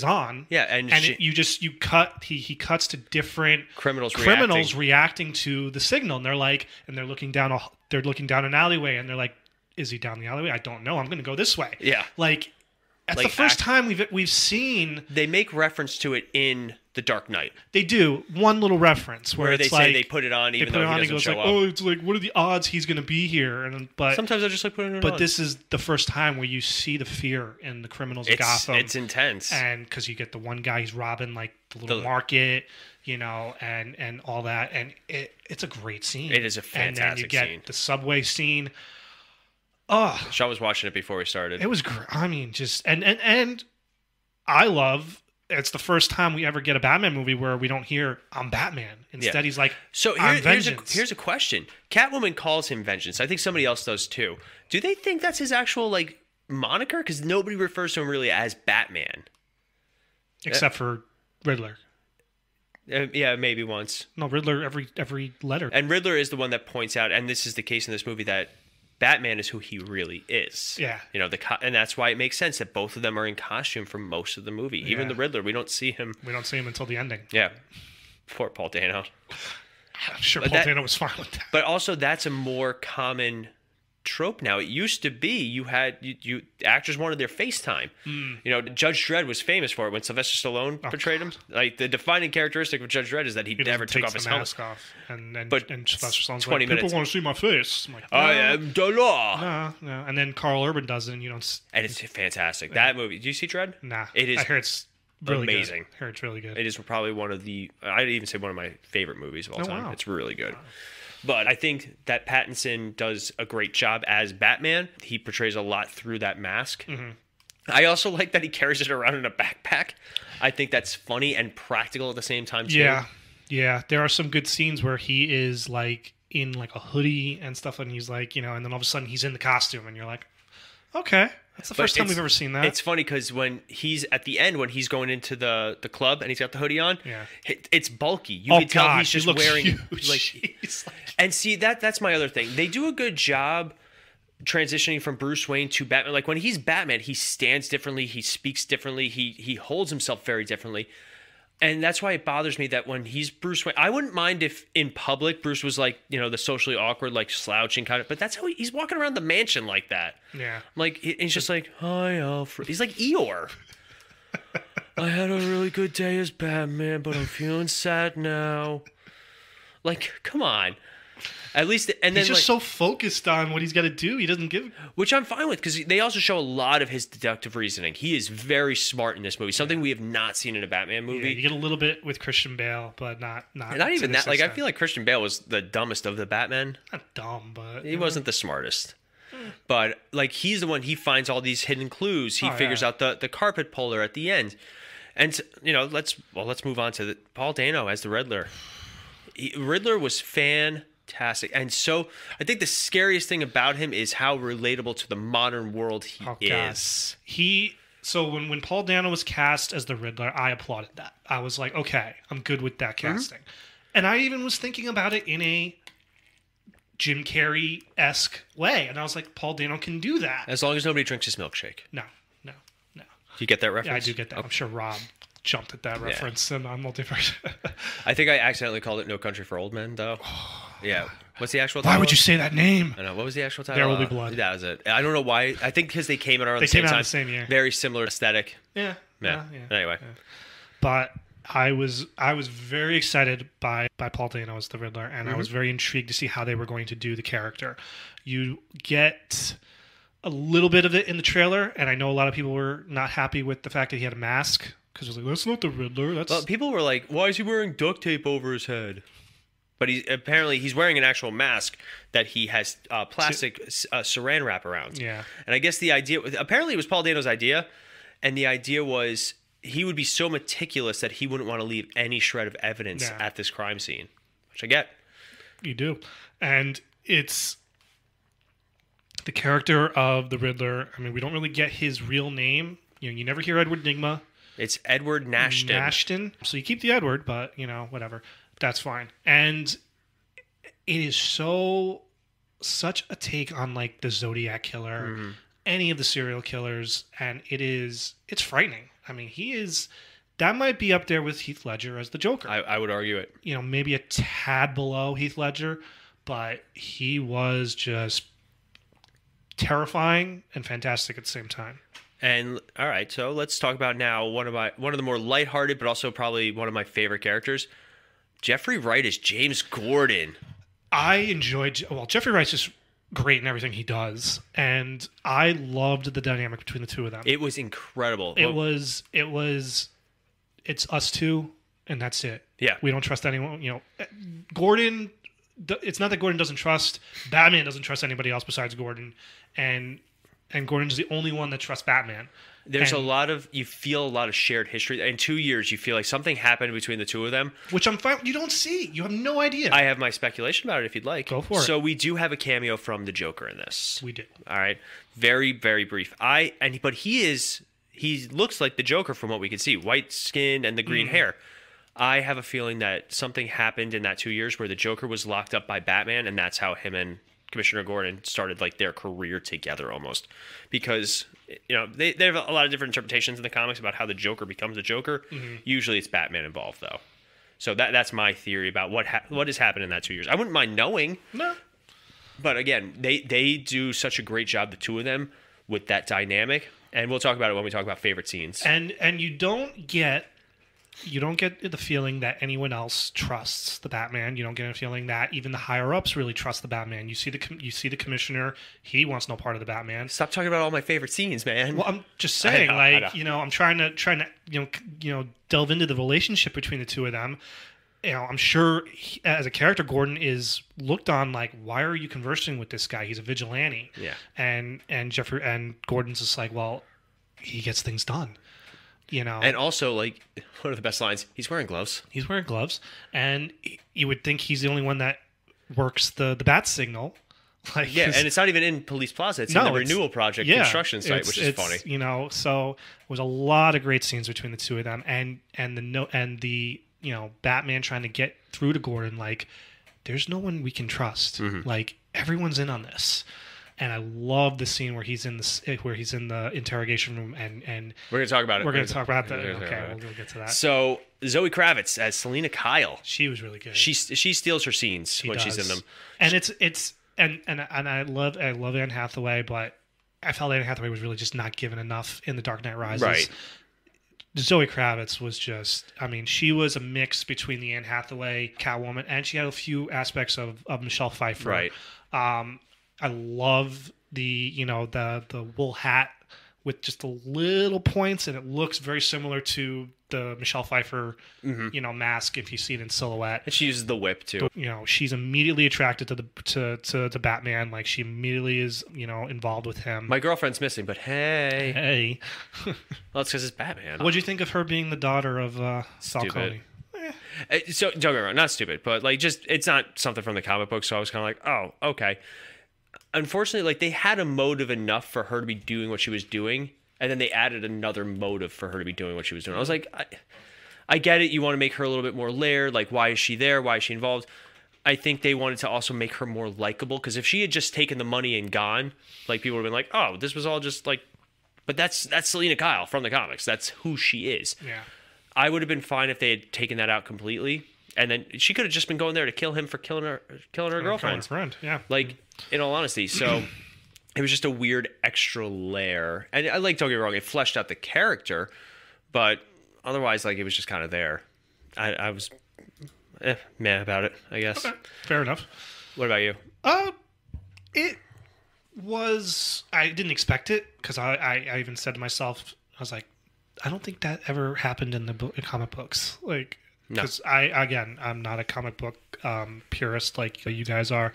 Speaker 11: on.
Speaker 1: Yeah, and
Speaker 11: you cut. He cuts to different
Speaker 1: criminals
Speaker 11: reacting to the signal, and they're looking down an alleyway, and they're like, "Is he down the alleyway? I don't know. I'm going to go this way."
Speaker 1: Yeah,
Speaker 11: like. That's the first time we've seen.
Speaker 1: They make reference to it in The Dark Knight.
Speaker 11: They do one little reference where
Speaker 1: they say they put it on even though he doesn't show up.
Speaker 11: Oh, it's like, what are the odds he's going to be here? But
Speaker 1: sometimes I just like putting it on.
Speaker 11: But this is the first time where you see the fear in the criminals of Gotham.
Speaker 1: It's intense, and
Speaker 11: because you get the one guy he's robbing like the little market, and all that, and it's a great scene.
Speaker 1: It is a fantastic scene.
Speaker 11: And then you get the subway scene.
Speaker 1: Oh, Sean was watching it before we started.
Speaker 11: It was great. I mean, just and I love. It's the first time we ever get a Batman movie where we don't hear "I'm Batman." Instead, he's like,
Speaker 1: "So here's a question." Catwoman calls him Vengeance. I think somebody else does too. Do they think that's his actual moniker? Because nobody refers to him really as Batman,
Speaker 11: except for Riddler.
Speaker 1: Yeah, maybe once.
Speaker 11: No, Riddler every letter.
Speaker 1: And Riddler is the one that points out, and this is the case in this movie, that Batman is who he really is.
Speaker 11: Yeah.
Speaker 1: And that's why it makes sense that both of them are in costume for most of the movie. Yeah. Even the Riddler, we don't see him.
Speaker 11: We don't see him until the ending.
Speaker 1: Yeah. Poor Paul Dano.
Speaker 11: I'm sure Paul Dano was fine with that.
Speaker 1: But also, that's a more common trope now. It used to be you had actors wanted their face time. You know, Judge Dredd was famous for it when Sylvester Stallone portrayed him. Like the defining characteristic of Judge Dredd is that he never took off his
Speaker 11: mask off. And Sylvester Stallone's
Speaker 1: 20
Speaker 11: like,
Speaker 1: minutes.
Speaker 11: people want to see my face. I'm like, no,
Speaker 1: I am the law.
Speaker 11: No. And then Carl Urban does it, and you don't.
Speaker 1: And it's fantastic. That movie. Do you see Dredd?
Speaker 11: Nah.
Speaker 1: It is.
Speaker 11: I heard it's really
Speaker 1: amazing.
Speaker 11: Good. I heard it's really good.
Speaker 1: It is probably one of the. I'd even say one of my favorite movies of all time.
Speaker 11: Wow.
Speaker 1: It's really good. Wow. But I think that Pattinson does a great job as Batman. He portrays a lot through that mask. Mm-hmm. I also like that he carries it around in a backpack. I think that's funny and practical at the same time, too.
Speaker 11: Yeah. There are some good scenes where he is like in like a hoodie and stuff, and he's like, you know, and then all of a sudden he's in the costume, and you're like, okay. That's the first time we've ever seen that.
Speaker 1: It's funny because when he's at the end, when he's going into the club and he's got the hoodie on, it's bulky. You can tell he's just wearing
Speaker 11: huge.
Speaker 1: And see that's my other thing. They do a good job transitioning from Bruce Wayne to Batman. Like when he's Batman, he stands differently, he speaks differently, he holds himself very differently. And that's why it bothers me that when he's Bruce Wayne, I wouldn't mind if in public Bruce was like, you know, the socially awkward, like slouching kind of, but that's how he's walking around the mansion like that.
Speaker 11: Yeah.
Speaker 1: Like, he's just like, hi, Alfred. He's like Eeyore. I had a really good day as Batman, but I'm feeling sad now. Like, come on. At least, and then
Speaker 11: he's just so focused on what he's got to do. He doesn't give,
Speaker 1: which I'm fine with because they also show a lot of his deductive reasoning. He is very smart in this movie, something we have not seen in a Batman movie.
Speaker 11: Yeah, you get a little bit with Christian Bale, but not
Speaker 1: even that. Like I feel like Christian Bale was the dumbest of the Batmen.
Speaker 11: Not dumb, but
Speaker 1: he wasn't the smartest. But like he's the one. He finds all these hidden clues. He figures out the carpet puller at the end, and you know let's move on to Paul Dano as the Riddler. Riddler was fantastic. And so I think the scariest thing about him is how relatable to the modern world he is.
Speaker 11: So when Paul Dano was cast as the Riddler, I applauded that. I was like, okay, I'm good with that casting. And I even was thinking about it in a Jim Carrey-esque way. And I was like, Paul Dano can do that.
Speaker 1: As long as nobody drinks his milkshake.
Speaker 11: No.
Speaker 1: Do you get that reference?
Speaker 11: Yeah, I do get that. I'm sure Rob jumped at that reference and on multiverse.
Speaker 1: I think I accidentally called it No Country for Old Men, though. Yeah. What's the actual
Speaker 11: title? Why would you say that name?
Speaker 1: I know. What was the actual title?
Speaker 11: There Will Be Blood.
Speaker 1: That was it. I don't know why. I think because they came out around the same time.
Speaker 11: The same year.
Speaker 1: Very similar aesthetic.
Speaker 11: Yeah.
Speaker 1: Anyway.
Speaker 11: Yeah. But I was very excited by Paul Dano as the Riddler, and I was very intrigued to see how they were going to do the character. You get a little bit of it in the trailer, and I know a lot of people were not happy with the fact that he had a mask. Because it was like, that's not the Riddler.
Speaker 1: Well, people were like, why is he wearing duct tape over his head? But he's wearing an actual mask that he has plastic saran wrap around.
Speaker 11: Yeah.
Speaker 1: And I guess the idea, apparently it was Paul Dano's idea, and the idea was he would be so meticulous that he wouldn't want to leave any shred of evidence at this crime scene, which I get.
Speaker 11: You do. And it's the character of the Riddler. I mean, we don't really get his real name. You know, you never hear Edward Nygma.
Speaker 1: It's Edward Nashton.
Speaker 11: So you keep the Edward, but, you know, whatever. That's fine. And it is such a take on, like, the Zodiac Killer, any of the serial killers, and it's frightening. I mean, that might be up there with Heath Ledger as the Joker.
Speaker 1: I would argue it.
Speaker 11: You know, maybe a tad below Heath Ledger, but he was just terrifying and fantastic at the same time.
Speaker 1: And all right, so let's talk about now one of the more lighthearted, but also probably one of my favorite characters. Jeffrey Wright is James Gordon.
Speaker 11: Jeffrey Wright's just great in everything he does, and I loved the dynamic between the two of them.
Speaker 1: It was incredible.
Speaker 11: It's us two, and that's it.
Speaker 1: Yeah,
Speaker 11: we don't trust anyone. You know, Gordon. It's not that Gordon doesn't trust Batman. Doesn't trust anybody else besides Gordon, and Gordon's the only one that trusts Batman.
Speaker 1: You feel a lot of shared history. In 2 years, you feel like something happened between the two of them.
Speaker 11: Which I'm fine. You don't see. You have no idea.
Speaker 1: I have my speculation about it if you'd like.
Speaker 11: Go for it.
Speaker 1: So we do have a cameo from the Joker in this.
Speaker 11: We do.
Speaker 1: All right. Very, very brief. But he looks like the Joker from what we can see. White skin and the green hair. I have a feeling that something happened in that 2 years where the Joker was locked up by Batman, and that's how him and Commissioner Gordon started like their career together almost, because you know they have a lot of different interpretations in the comics about how the Joker becomes the Joker. Usually it's Batman involved though, so that's my theory about what has happened in that 2 years. I wouldn't mind knowing.
Speaker 11: No,
Speaker 1: But again, they do such a great job, the two of them, with that dynamic. And we'll talk about it when we talk about favorite scenes.
Speaker 11: And you don't get the feeling that anyone else trusts the Batman. You don't get a feeling that even the higher ups really trust the Batman. You see the commissioner; he wants no part of the Batman.
Speaker 1: Stop talking about all my favorite scenes, man.
Speaker 11: Well, I'm just saying, I know. I'm trying to delve into the relationship between the two of them. I'm sure as a character, Gordon is looked on like, why are you conversing with this guy? He's a vigilante.
Speaker 1: Yeah.
Speaker 11: And Gordon's just like, well, he gets things done.
Speaker 1: And also, like, one of the best lines, he's wearing gloves.
Speaker 11: He's wearing gloves, and you would think he's the only one that works the bat signal. Like,
Speaker 1: yeah, and it's not even in Police Plaza. It's in the Renewal Project construction site, which is funny.
Speaker 11: So it was a lot of great scenes between the two of them, and the Batman trying to get through to Gordon, like, there's no one we can trust.
Speaker 1: Mm-hmm.
Speaker 11: Like, everyone's in on this. And I love the scene where he's in the interrogation room, and
Speaker 1: we're gonna talk about it.
Speaker 11: We're gonna talk about that. Okay, we'll get to that.
Speaker 1: So Zoe Kravitz as Selena Kyle.
Speaker 11: She was really good.
Speaker 1: She steals her scenes she's in them,
Speaker 11: and I love Anne Hathaway, but I felt Anne Hathaway was really just not given enough in The Dark Knight Rises.
Speaker 1: Right.
Speaker 11: Zoe Kravitz was just, she was a mix between the Anne Hathaway Catwoman, and she had a few aspects of Michelle Pfeiffer.
Speaker 1: Right.
Speaker 11: I love the wool hat with just the little points, and it looks very similar to the Michelle Pfeiffer, mask if you see it in silhouette.
Speaker 1: And she uses the whip too.
Speaker 11: She's immediately attracted to the Batman. Like, she immediately is, involved with him.
Speaker 1: My girlfriend's missing, but hey. Well, it's because it's Batman.
Speaker 11: What'd you think of her being the daughter of Falcone?
Speaker 1: So don't get me wrong, not stupid, but like, just it's not something from the comic book. So I was kind of like, oh, okay. Unfortunately, like, they had a motive enough for her to be doing what she was doing, and then they added another motive for her to be doing what she was doing. I was like, I get it. You want to make her a little bit more layered. Like, why is she there? Why is she involved? I think they wanted to also make her more likable, because if she had just taken the money and gone, like, people would have been like, oh, this was all just like, but that's Selena Kyle from the comics. That's who she is.
Speaker 11: Yeah.
Speaker 1: I would have been fine if they had taken that out completely. And then she could have just been going there to kill him for killing her girlfriend.
Speaker 11: Yeah.
Speaker 1: Like, in all honesty. So it was just a weird extra layer. And don't get me wrong, it fleshed out the character, but otherwise, like, it was just kind of there. I was meh about it, I guess.
Speaker 11: Okay. Fair enough.
Speaker 1: What about you?
Speaker 11: It was, I didn't expect it, because I even said to myself, I was like, I don't think that ever happened in the comic books. Like, because I'm not a comic book purist like you guys are,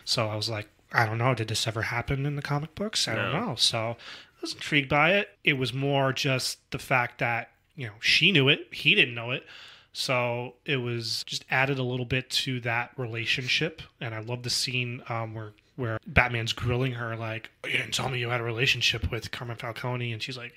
Speaker 11: so I was like, I don't know, did this ever happen in the comic books? I don't know. So I was intrigued by it. It was more just the fact that she knew it, he didn't know it, so it was just added a little bit to that relationship. And I love the scene where Batman's grilling her, like, you didn't tell me you had a relationship with Carmen Falcone, and she's like,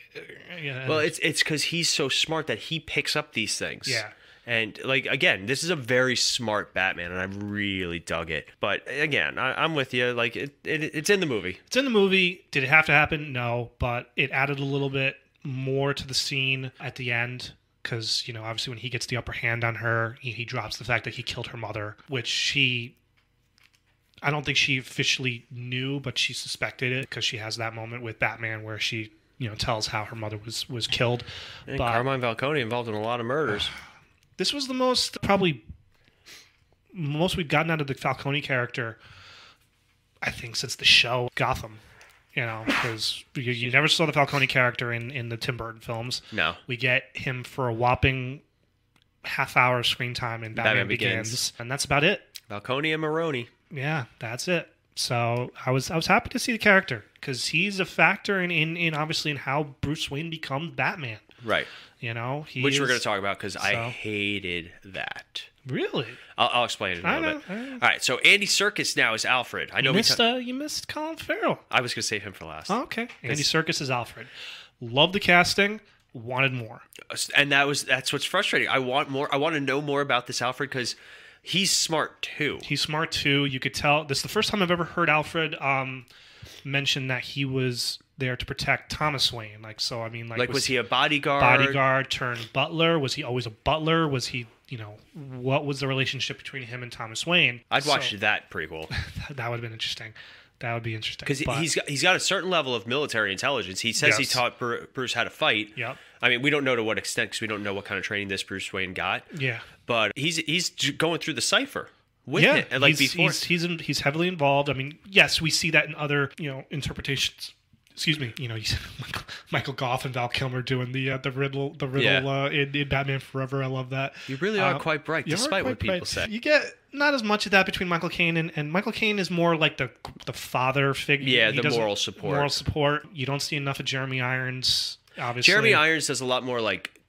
Speaker 11: yeah.
Speaker 1: Well, it's because he's so smart that he picks up these things.
Speaker 11: Yeah.
Speaker 1: And, like, again, this is a very smart Batman, and I really dug it. But, again, I'm with you. Like, it's in the movie.
Speaker 11: It's in the movie. Did it have to happen? No. But it added a little bit more to the scene at the end, because, obviously when he gets the upper hand on her, he drops the fact that he killed her mother, which I don't think she officially knew, but she suspected it, because she has that moment with Batman where she, tells how her mother was killed.
Speaker 1: And Carmine Falcone involved in a lot of murders.
Speaker 11: This was the most we've gotten out of the Falcone character, I think, since the show Gotham. Because you never saw the Falcone character in the Tim Burton films.
Speaker 1: No.
Speaker 11: We get him for a whopping half-hour screen time in Batman Begins, and that's about it.
Speaker 1: Falcone and Maroni.
Speaker 11: Yeah, that's it. So I was happy to see the character, because he's a factor in obviously in how Bruce Wayne becomes Batman.
Speaker 1: Right.
Speaker 11: Which
Speaker 1: we're going to talk about, because I hated that.
Speaker 11: Really?
Speaker 1: I'll explain it in a little bit. All right, so Andy Serkis now is Alfred. I know
Speaker 11: you missed Colin Farrell.
Speaker 1: I was going to save him for last.
Speaker 11: Oh, okay. Andy Serkis is Alfred. Love the casting. Wanted more.
Speaker 1: And that's what's frustrating. I want more. I want to know more about this Alfred, because he's smart too.
Speaker 11: You could tell. This is the first time I've ever heard Alfred mention that he was there to protect Thomas Wayne.
Speaker 1: Was he a bodyguard?
Speaker 11: Bodyguard turned butler? Was he always a butler? Was he, what was the relationship between him and Thomas Wayne?
Speaker 1: I'd watch that prequel.
Speaker 11: That would have been interesting. That would be interesting.
Speaker 1: Because he's got a certain level of military intelligence. He says he taught Bruce how to fight.
Speaker 11: Yep.
Speaker 1: I mean, we don't know to what extent because we don't know what kind of training this Bruce Wayne got.
Speaker 11: Yeah.
Speaker 1: But he's going through the cipher with it. And
Speaker 11: he's heavily involved. I mean, yes, we see that in other interpretations. Excuse me, Michael Goff and Val Kilmer doing the Riddle in Batman Forever. I love that.
Speaker 1: You really are quite bright, despite what people say.
Speaker 11: You get not as much of that between Michael Caine and Michael Caine is more like the father figure.
Speaker 1: Yeah, the moral support.
Speaker 11: Moral support. You don't see enough of Jeremy Irons. Obviously,
Speaker 1: Jeremy Irons does a lot more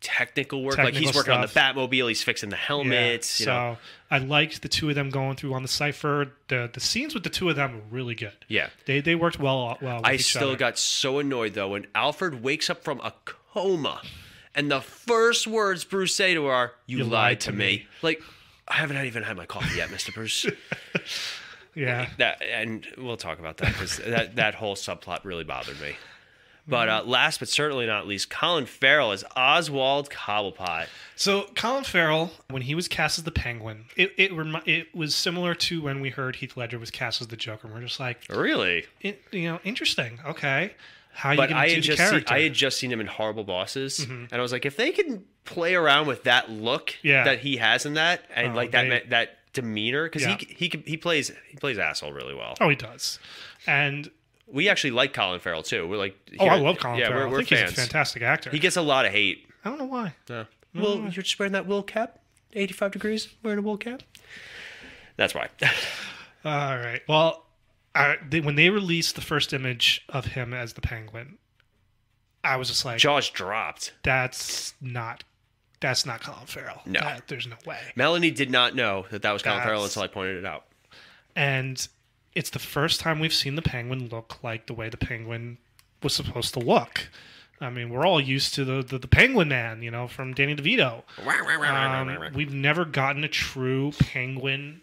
Speaker 1: technical work. He's working on the Batmobile. He's fixing the helmets.
Speaker 11: So I liked the two of them going through on the cipher. The scenes with the two of them were really good.
Speaker 1: Yeah,
Speaker 11: they worked well.
Speaker 1: I still got so annoyed though when Alfred wakes up from a coma, and the first words Bruce say to her are, "You lied to me." Like, I haven't even had my coffee yet, Mr. Bruce.
Speaker 11: Yeah,
Speaker 1: and we'll talk about that because that whole subplot really bothered me. But last but certainly not least, Colin Farrell as Oswald Cobblepot.
Speaker 11: So Colin Farrell, when he was cast as the Penguin, it was similar to when we heard Heath Ledger was cast as the Joker. And we're just like,
Speaker 1: really,
Speaker 11: interesting. Okay, how are you going to do the character?
Speaker 1: I had just seen him in Horrible Bosses, and I was like, if they can play around with that look that he has in that, and that demeanor, because he plays asshole really well.
Speaker 11: Oh, he does, and.
Speaker 1: We actually like Colin Farrell too. We're like,
Speaker 11: I love Colin Farrell.
Speaker 1: We're
Speaker 11: I think
Speaker 1: fans.
Speaker 11: He's a fantastic actor.
Speaker 1: He gets a lot of hate.
Speaker 11: I don't know why.
Speaker 1: No. Well, you're just wearing that wool cap, 85 degrees, wearing a wool cap. That's why.
Speaker 11: All right. Well, when they released the first image of him as the Penguin, I was just like,
Speaker 1: jaws dropped.
Speaker 11: That's not Colin Farrell.
Speaker 1: No,
Speaker 11: there's no way.
Speaker 1: Melanie did not know that was Colin Farrell until I pointed it out.
Speaker 11: And it's the first time we've seen the Penguin look like the way the Penguin was supposed to look. I mean, we're all used to the Penguin Man, from Danny DeVito. We've never gotten a true Penguin,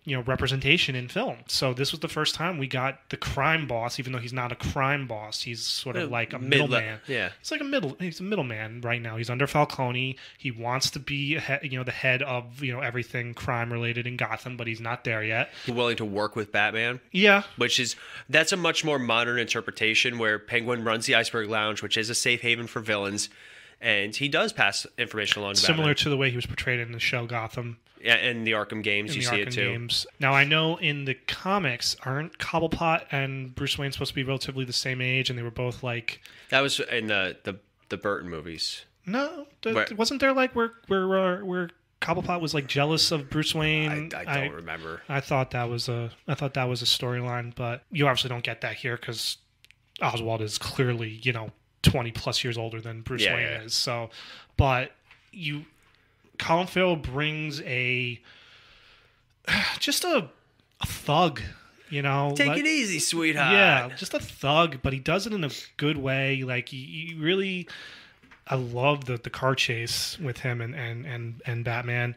Speaker 11: representation in film. So this was the first time we got the crime boss, even though he's not a crime boss. He's sort of like a middleman.
Speaker 1: Yeah,
Speaker 11: it's like he's a middleman right now. He's under Falcone. He wants to be, the head of everything crime related in Gotham, but he's not there yet.
Speaker 1: He's willing to work with Batman.
Speaker 11: Yeah,
Speaker 1: that's a much more modern interpretation where Penguin runs the Iceberg Lounge, which is a safe haven for villains, and he does pass information along to
Speaker 11: Similar
Speaker 1: Batman.
Speaker 11: to the way he was portrayed in the show Gotham.
Speaker 1: Yeah, in the Arkham games, you see it too.
Speaker 11: Games. Now, I know in the comics, aren't Cobblepot and Bruce Wayne supposed to be relatively the same age, and they were both like...
Speaker 1: That was in the Burton movies.
Speaker 11: No, wasn't there where Cobblepot was jealous of Bruce Wayne?
Speaker 1: I don't remember.
Speaker 11: I thought that was a storyline, but you obviously don't get that here because Oswald is clearly 20 plus years older than Bruce Wayne is. So, but Colin Farrell brings just a thug,
Speaker 1: Take it easy, sweetheart.
Speaker 11: Yeah, just a thug, but he does it in a good way. He really, I love the car chase with him and Batman,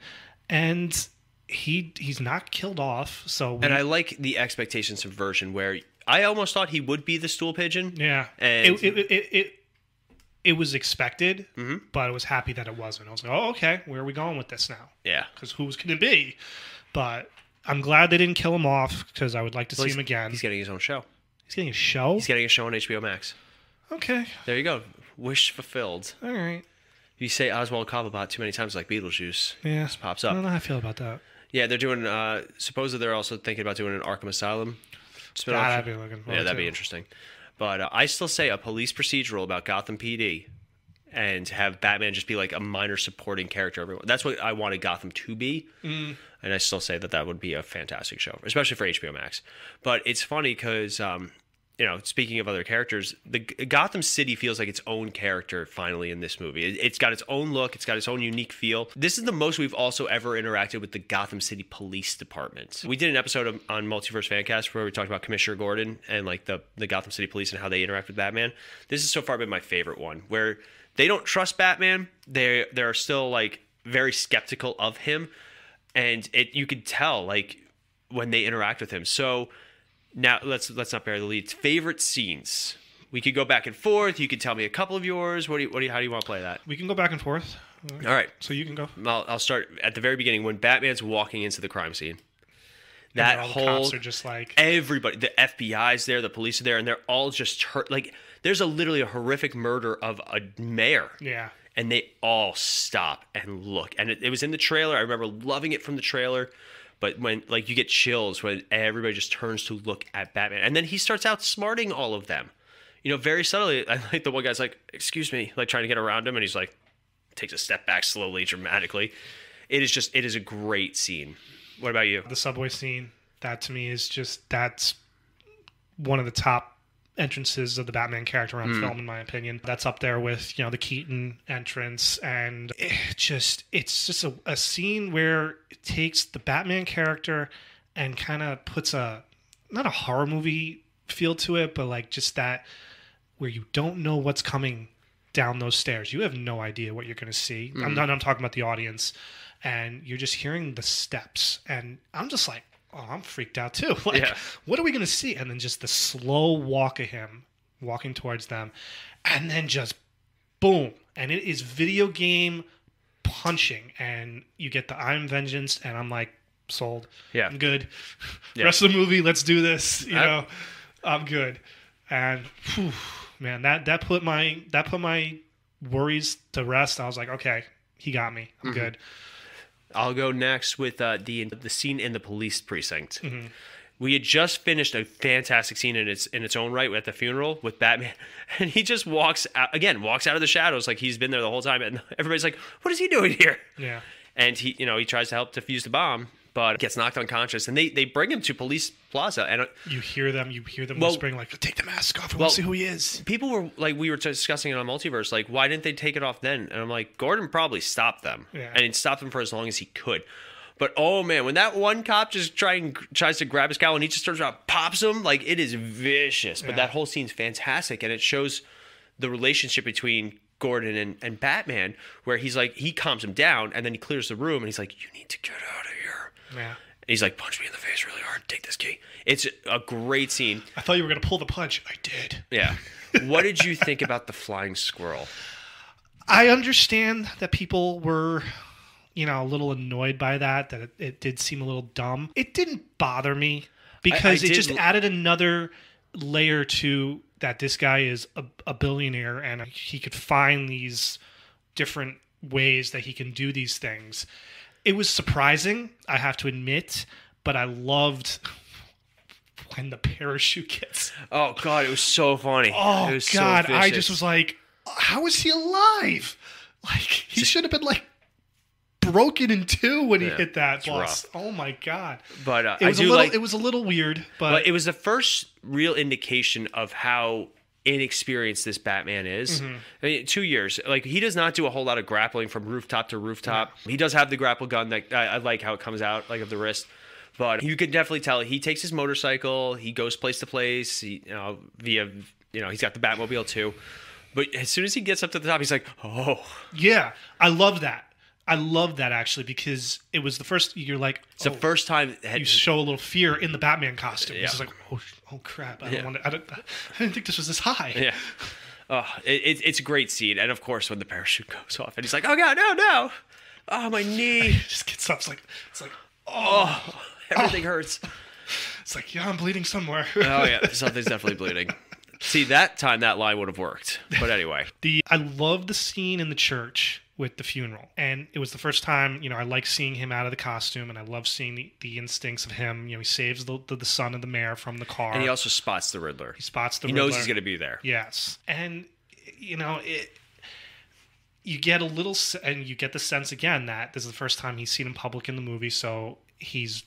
Speaker 11: and he's not killed off. And
Speaker 1: I like the expectation subversion where I almost thought he would be the stool pigeon.
Speaker 11: Yeah,
Speaker 1: and
Speaker 11: it was expected, but I was happy that it wasn't. I was like, oh, okay, where are we going with this now?
Speaker 1: Yeah.
Speaker 11: Because who's going to be? But I'm glad they didn't kill him off because I would like to see him again.
Speaker 1: He's getting his own show.
Speaker 11: He's getting a show?
Speaker 1: He's getting a show on HBO Max.
Speaker 11: Okay.
Speaker 1: There you go. Wish fulfilled.
Speaker 11: All right.
Speaker 1: You say Oswald Cobblepot too many times like Beetlejuice.
Speaker 11: Yeah.
Speaker 1: It just pops up.
Speaker 11: I don't know how I feel about that.
Speaker 1: Yeah, they're doing, supposedly they're also thinking about doing an Arkham Asylum spin-off.
Speaker 11: That'd be looking forward
Speaker 1: that'd be interesting. But I still say a police procedural about Gotham PD and have Batman just be a minor supporting character. That's what I wanted Gotham to be. And I still say that would be a fantastic show, especially for HBO Max. But it's funny because, speaking of other characters, the Gotham City feels like its own character finally in this movie. It's got its own look. It's got its own unique feel. This is the most we've also ever interacted with the Gotham City Police Department. We did an episode on Multiverse Fancast where we talked about Commissioner Gordon and the Gotham City Police and how they interact with Batman. This has so far been my favorite one, where they don't trust Batman. They're still very skeptical of him, and you could tell when they interact with him. So now let's not bury the lead. Favorite scenes We could go back and forth. You could tell me a couple of yours. How do you want to play that?
Speaker 11: We can go back and forth.
Speaker 1: All right.
Speaker 11: So you can go.
Speaker 1: I'll start at the very beginning when Batman's walking into the crime scene. That
Speaker 11: all
Speaker 1: whole
Speaker 11: the cops are just like
Speaker 1: everybody, the FBI's there, the police are there, and they're all just hurt. Like there's literally a horrific murder of a mayor.
Speaker 11: Yeah.
Speaker 1: And they all stop and look. And it was in the trailer. I remember loving it from the trailer. But when you get chills when everybody just turns to look at Batman. And then he starts outsmarting all of them. Very subtly. I like the one guy's like, excuse me, like trying to get around him. And he's like, takes a step back slowly, dramatically. It is a great scene. What about you?
Speaker 11: The subway scene, that to me is that's one of the top entrances of the Batman character on film, in my opinion. That's up there with, the Keaton entrance. And it's just a scene where it takes the Batman character and kind of puts not a horror movie feel to it, but like just that where you don't know what's coming down those stairs. You have no idea what you're going to see. I'm talking about the audience. And you're just hearing the steps. And I'm just like, oh, I'm freaked out too. What are we going to see? And then just the slow walk of him walking towards them. And then just boom. And it is video game punching. And you get the I'm vengeance. And I'm like, sold.
Speaker 1: Yeah.
Speaker 11: I'm good. Rest of the movie, let's do this. I'm good. And whew, man, that put my worries to rest. I was like, okay, he got me. I'm good.
Speaker 1: I'll go next with the scene in the police precinct.
Speaker 11: Mm-hmm.
Speaker 1: We had just finished a fantastic scene in its own right at the funeral with Batman, and he just walks out of the shadows like he's been there the whole time, and everybody's like, "What is he doing here?"
Speaker 11: Yeah,
Speaker 1: and he tries to help defuse the bomb, but gets knocked unconscious, and they bring him to Police Plaza, and
Speaker 11: you hear them whispering like, "Take the mask off, we want to see who he is."
Speaker 1: People were like, we were discussing it on Multiverse, like, why didn't they take it off then? And I'm like, Gordon probably stopped them, and he stopped them for as long as he could. But oh man, when that one cop just tries to grab his cowl and he just turns around, pops him, like it is vicious. But that whole scene's fantastic, and it shows the relationship between Gordon and Batman, where he's like, he calms him down, and then he clears the room, and he's like, you need to get out of here.
Speaker 11: Yeah.
Speaker 1: And he's like, punch me in the face really hard, take this key. It's a great scene.
Speaker 11: I thought you were gonna pull the punch. I did.
Speaker 1: Yeah. What did you think about the flying squirrel?
Speaker 11: I understand that people were, a little annoyed by that it did seem a little dumb. It didn't bother me because it just added another layer to that this guy is a billionaire and he could find these different ways that he can do these things. It was surprising, I have to admit, but I loved when the parachute gets...
Speaker 1: Oh, God, it was so funny.
Speaker 11: Oh,
Speaker 1: it was
Speaker 11: God,
Speaker 1: so
Speaker 11: I just was like, how is he alive? Like, he should have been, like, broken in two when he hit that bus. Oh, my God.
Speaker 1: But
Speaker 11: it was a little weird, but
Speaker 1: it was the first real indication of how inexperienced this Batman is.
Speaker 11: Mm-hmm.
Speaker 1: I mean, 2 years. Like, he does not do a whole lot of grappling from rooftop to rooftop. Yeah. He does have the grapple gun that I like how it comes out, like, of the wrist. But you could definitely tell he takes his motorcycle, he goes place to place, he's got the Batmobile too. But as soon as he gets up to the top, he's like, oh.
Speaker 11: Yeah, I love that. I love that, actually, because it was the first, you're like...
Speaker 1: It's the first time...
Speaker 11: You show a little fear in the Batman costume. Yeah. It's just like, oh crap, I didn't think this was this high.
Speaker 1: Yeah. Oh, it's a great scene. And, of course, when the parachute goes off, and he's like, oh, God, no. Oh, my knee.
Speaker 11: He just gets up. It's like, oh.
Speaker 1: Everything hurts.
Speaker 11: It's like, yeah, I'm bleeding somewhere.
Speaker 1: Oh, yeah. Something's definitely bleeding. See, that time, that line would have worked. But anyway.
Speaker 11: I love the scene in the church with the funeral. And it was the first time, I like seeing him out of the costume, and I love seeing the instincts of him. He saves the son of the mayor from the car.
Speaker 1: And he also spots the Riddler.
Speaker 11: He spots the
Speaker 1: Riddler. He knows he's going to be there.
Speaker 11: Yes. And, you get a little, and you get the sense again that this is the first time he's seen in public in the movie, so he's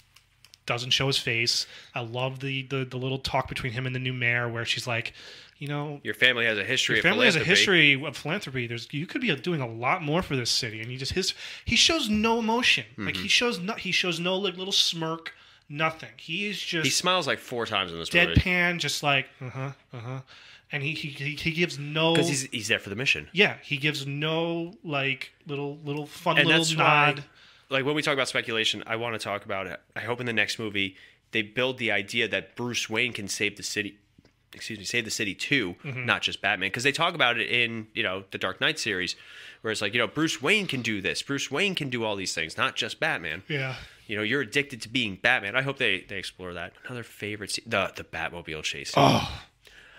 Speaker 11: doesn't show his face. I love the little talk between him and the new mayor where she's like,
Speaker 1: your family has a history of philanthropy.
Speaker 11: Your family has a history of philanthropy. You could be doing a lot more for this city. And he shows no emotion. Mm-hmm. Like he shows no like little smirk, nothing. He
Speaker 1: smiles like 4 times in this movie.
Speaker 11: Deadpan, just like and he gives no,
Speaker 1: because he's there for the mission.
Speaker 11: Yeah, he gives no like little fun
Speaker 1: and
Speaker 11: little nod.
Speaker 1: Why, like when we talk about speculation, I want to talk about it. I hope in the next movie they build the idea that Bruce Wayne can save the city Save the City 2, not just Batman, because they talk about it in, the Dark Knight series, where it's like, Bruce Wayne can do this, Bruce Wayne can do all these things, not just Batman.
Speaker 11: Yeah.
Speaker 1: You're addicted to being Batman. I hope they explore that. Another favorite scene, the Batmobile chase.
Speaker 11: Oh,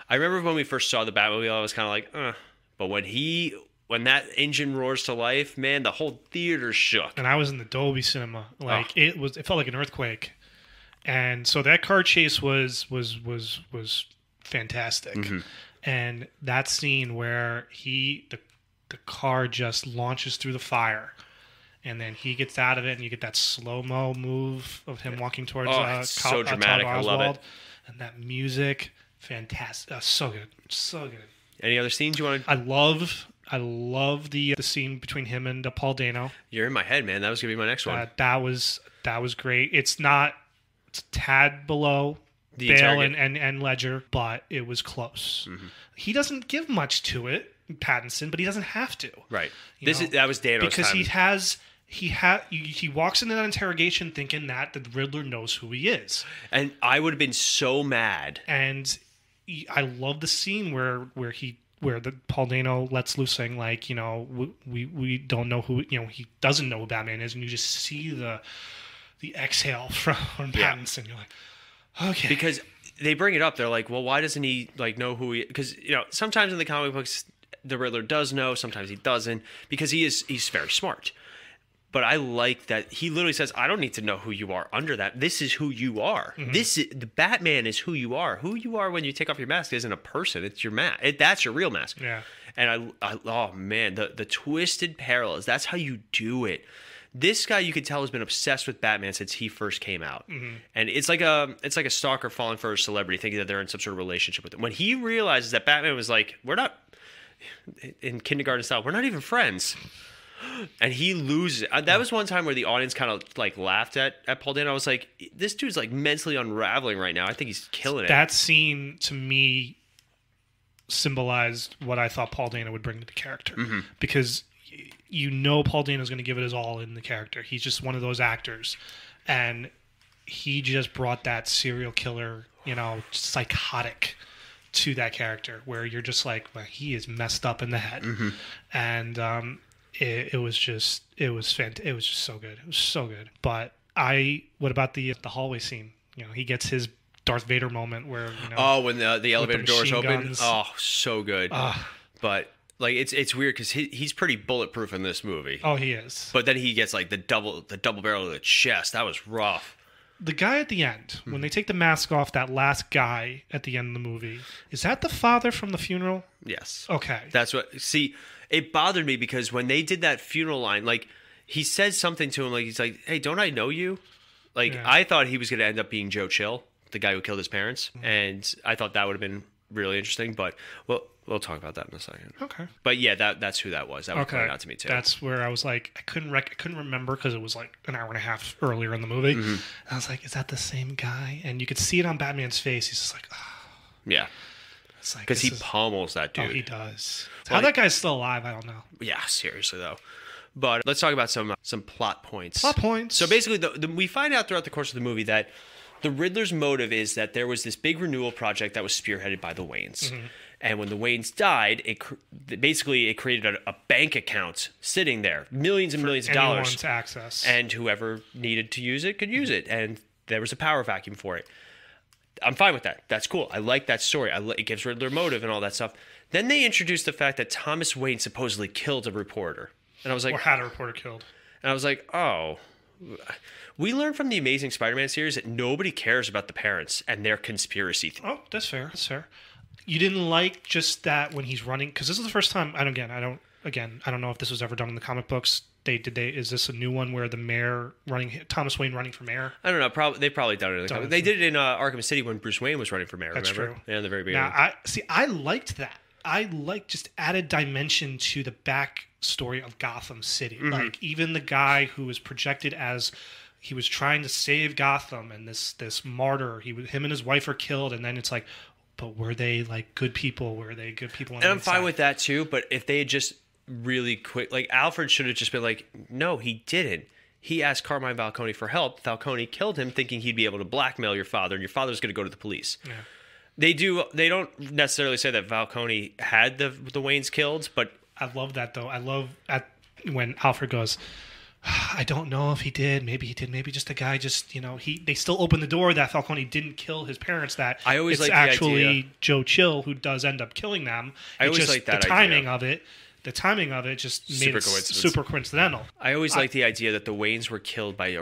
Speaker 1: I remember when we first saw the Batmobile, I was kind of like, but when that engine roars to life, man, the whole theater shook.
Speaker 11: And I was in the Dolby Cinema, it felt like an earthquake, and so that car chase was fantastic. And that scene where the car just launches through the fire, and then he gets out of it, and you get that slow-mo move of him walking towards
Speaker 1: so dramatic. I love it.
Speaker 11: And that music, fantastic. So good.
Speaker 1: Any other scenes you want to?
Speaker 11: I love the scene between him and Paul Dano.
Speaker 1: You're in my head, man. That was gonna be my next one.
Speaker 11: That was great. It's a tad below
Speaker 1: the
Speaker 11: Bale and Ledger, but it was close. He doesn't give much to it, Pattinson, but he doesn't have to.
Speaker 1: Right. That was Dano's
Speaker 11: because
Speaker 1: time.
Speaker 11: he walks into that interrogation thinking that the Riddler knows who he is.
Speaker 1: And I would have been so mad.
Speaker 11: And I love the scene where the Paul Dano lets loose saying, like, we don't know who, he doesn't know who Batman is, and you just see the exhale from Pattinson. You're like, okay.
Speaker 1: Because they bring it up, they're like, well, why doesn't he know who he? Because sometimes in the comic books the Riddler does know, sometimes he doesn't, because he's very smart. But I like that he literally says, I don't need to know who you are under that. This is who you are. The Batman is who you are. Who you are when you take off your mask isn't a person. It's your mask. That's your real mask.
Speaker 11: Yeah.
Speaker 1: And oh man, the twisted parallels. That's how you do it. This guy, you could tell, has been obsessed with Batman since he first came out. And it's like a stalker falling for a celebrity, thinking that they're in some sort of relationship with him. When he realizes that Batman was like, we're not in kindergarten style, we're not even friends. And he loses. That was one time where the audience kind of laughed at Paul Dano. I was like, this dude's mentally unraveling right now. I think he's killing it.
Speaker 11: That scene to me symbolized what I thought Paul Dano would bring to the character, because Paul Dano's going to give it his all in the character. He's just one of those actors, and he just brought that serial killer, psychotic to that character, where you're just like, well, he is messed up in the head, and it was just fantastic. It was just so good. It was so good. But what about the hallway scene? He gets his Darth Vader moment where
Speaker 1: when the elevator doors open. Guns. Oh, so good. But it's weird because he's pretty bulletproof in this movie.
Speaker 11: Oh, he is.
Speaker 1: But then he gets the double barrel of the chest. That was rough.
Speaker 11: The guy at the end, when they take the mask off, that last guy at the end of the movie, is that the father from the funeral?
Speaker 1: Yes.
Speaker 11: Okay.
Speaker 1: That's what. See, it bothered me because when they did that funeral line, he said something to him, he's like, "Hey, don't I know you?" I thought he was going to end up being Joe Chill, the guy who killed his parents, and I thought that would have been really interesting. But we'll talk about that in a second.
Speaker 11: Okay.
Speaker 1: But yeah, that's who that was. That was pointed out to me too.
Speaker 11: That's where I was like, I couldn't remember because it was an hour and a half earlier in the movie. I was like, is that the same guy? And you could see it on Batman's face. He's just like, oh.
Speaker 1: Yeah.
Speaker 11: It's like,
Speaker 1: because he pummels that dude.
Speaker 11: Oh, he does. How that guy's still alive, I don't know.
Speaker 1: Yeah, seriously though. But let's talk about some plot points.
Speaker 11: Plot points.
Speaker 1: So basically, we find out throughout the course of the movie that the Riddler's motive is that there was this big renewal project that was spearheaded by the Waynes. And when the Waynes died, it created a bank account sitting there, millions and millions of dollars
Speaker 11: to access,
Speaker 1: and whoever needed to use it could use it, and there was a power vacuum for it. I'm fine with that. That's cool. I like that story. It gives Riddler motive and all that stuff. Then they introduced the fact that Thomas Wayne supposedly killed a reporter, and I was like,
Speaker 11: or had a reporter killed,
Speaker 1: and I was like, oh. We learned from the Amazing Spider-Man series that nobody cares about the parents and their conspiracy.
Speaker 11: Oh, that's fair. That's fair. You didn't like just that when he's running, because this is the first time. I don't know if this was ever done in the comic books. Is this a new one where the mayor Thomas Wayne running for mayor?
Speaker 1: I don't know. They've probably done it in the comic. They did it in Arkham City when Bruce Wayne was running for mayor.
Speaker 11: That's
Speaker 1: remember?
Speaker 11: True.
Speaker 1: Yeah, in the very beginning.
Speaker 11: Now, I liked that. I liked just added dimension to the backstory of Gotham City. Even the guy who was projected as he was trying to save Gotham, and this martyr, him and his wife are killed, and then it's like, but were they good people? Were they good people?
Speaker 1: And I'm fine with that too. But if they had just really quick, Alfred should have just been like, no, he didn't. He asked Carmine Falcone for help. Falcone killed him, thinking he'd be able to blackmail your father, and your father's going to go to the police.
Speaker 11: Yeah.
Speaker 1: They do. They don't necessarily say that Falcone had the Waynes killed, but
Speaker 11: I love that though. I love when Alfred goes, I don't know if he did. Maybe he did. Maybe just a guy. Just they still open the door that Falcone didn't kill his parents. That
Speaker 1: I always
Speaker 11: it's
Speaker 1: like
Speaker 11: actually
Speaker 1: the idea.
Speaker 11: Joe Chill who does end up killing them.
Speaker 1: I always like that
Speaker 11: the timing
Speaker 1: idea.
Speaker 11: of it. The timing of it just made it super coincidental.
Speaker 1: I always like the idea that the Waynes were killed by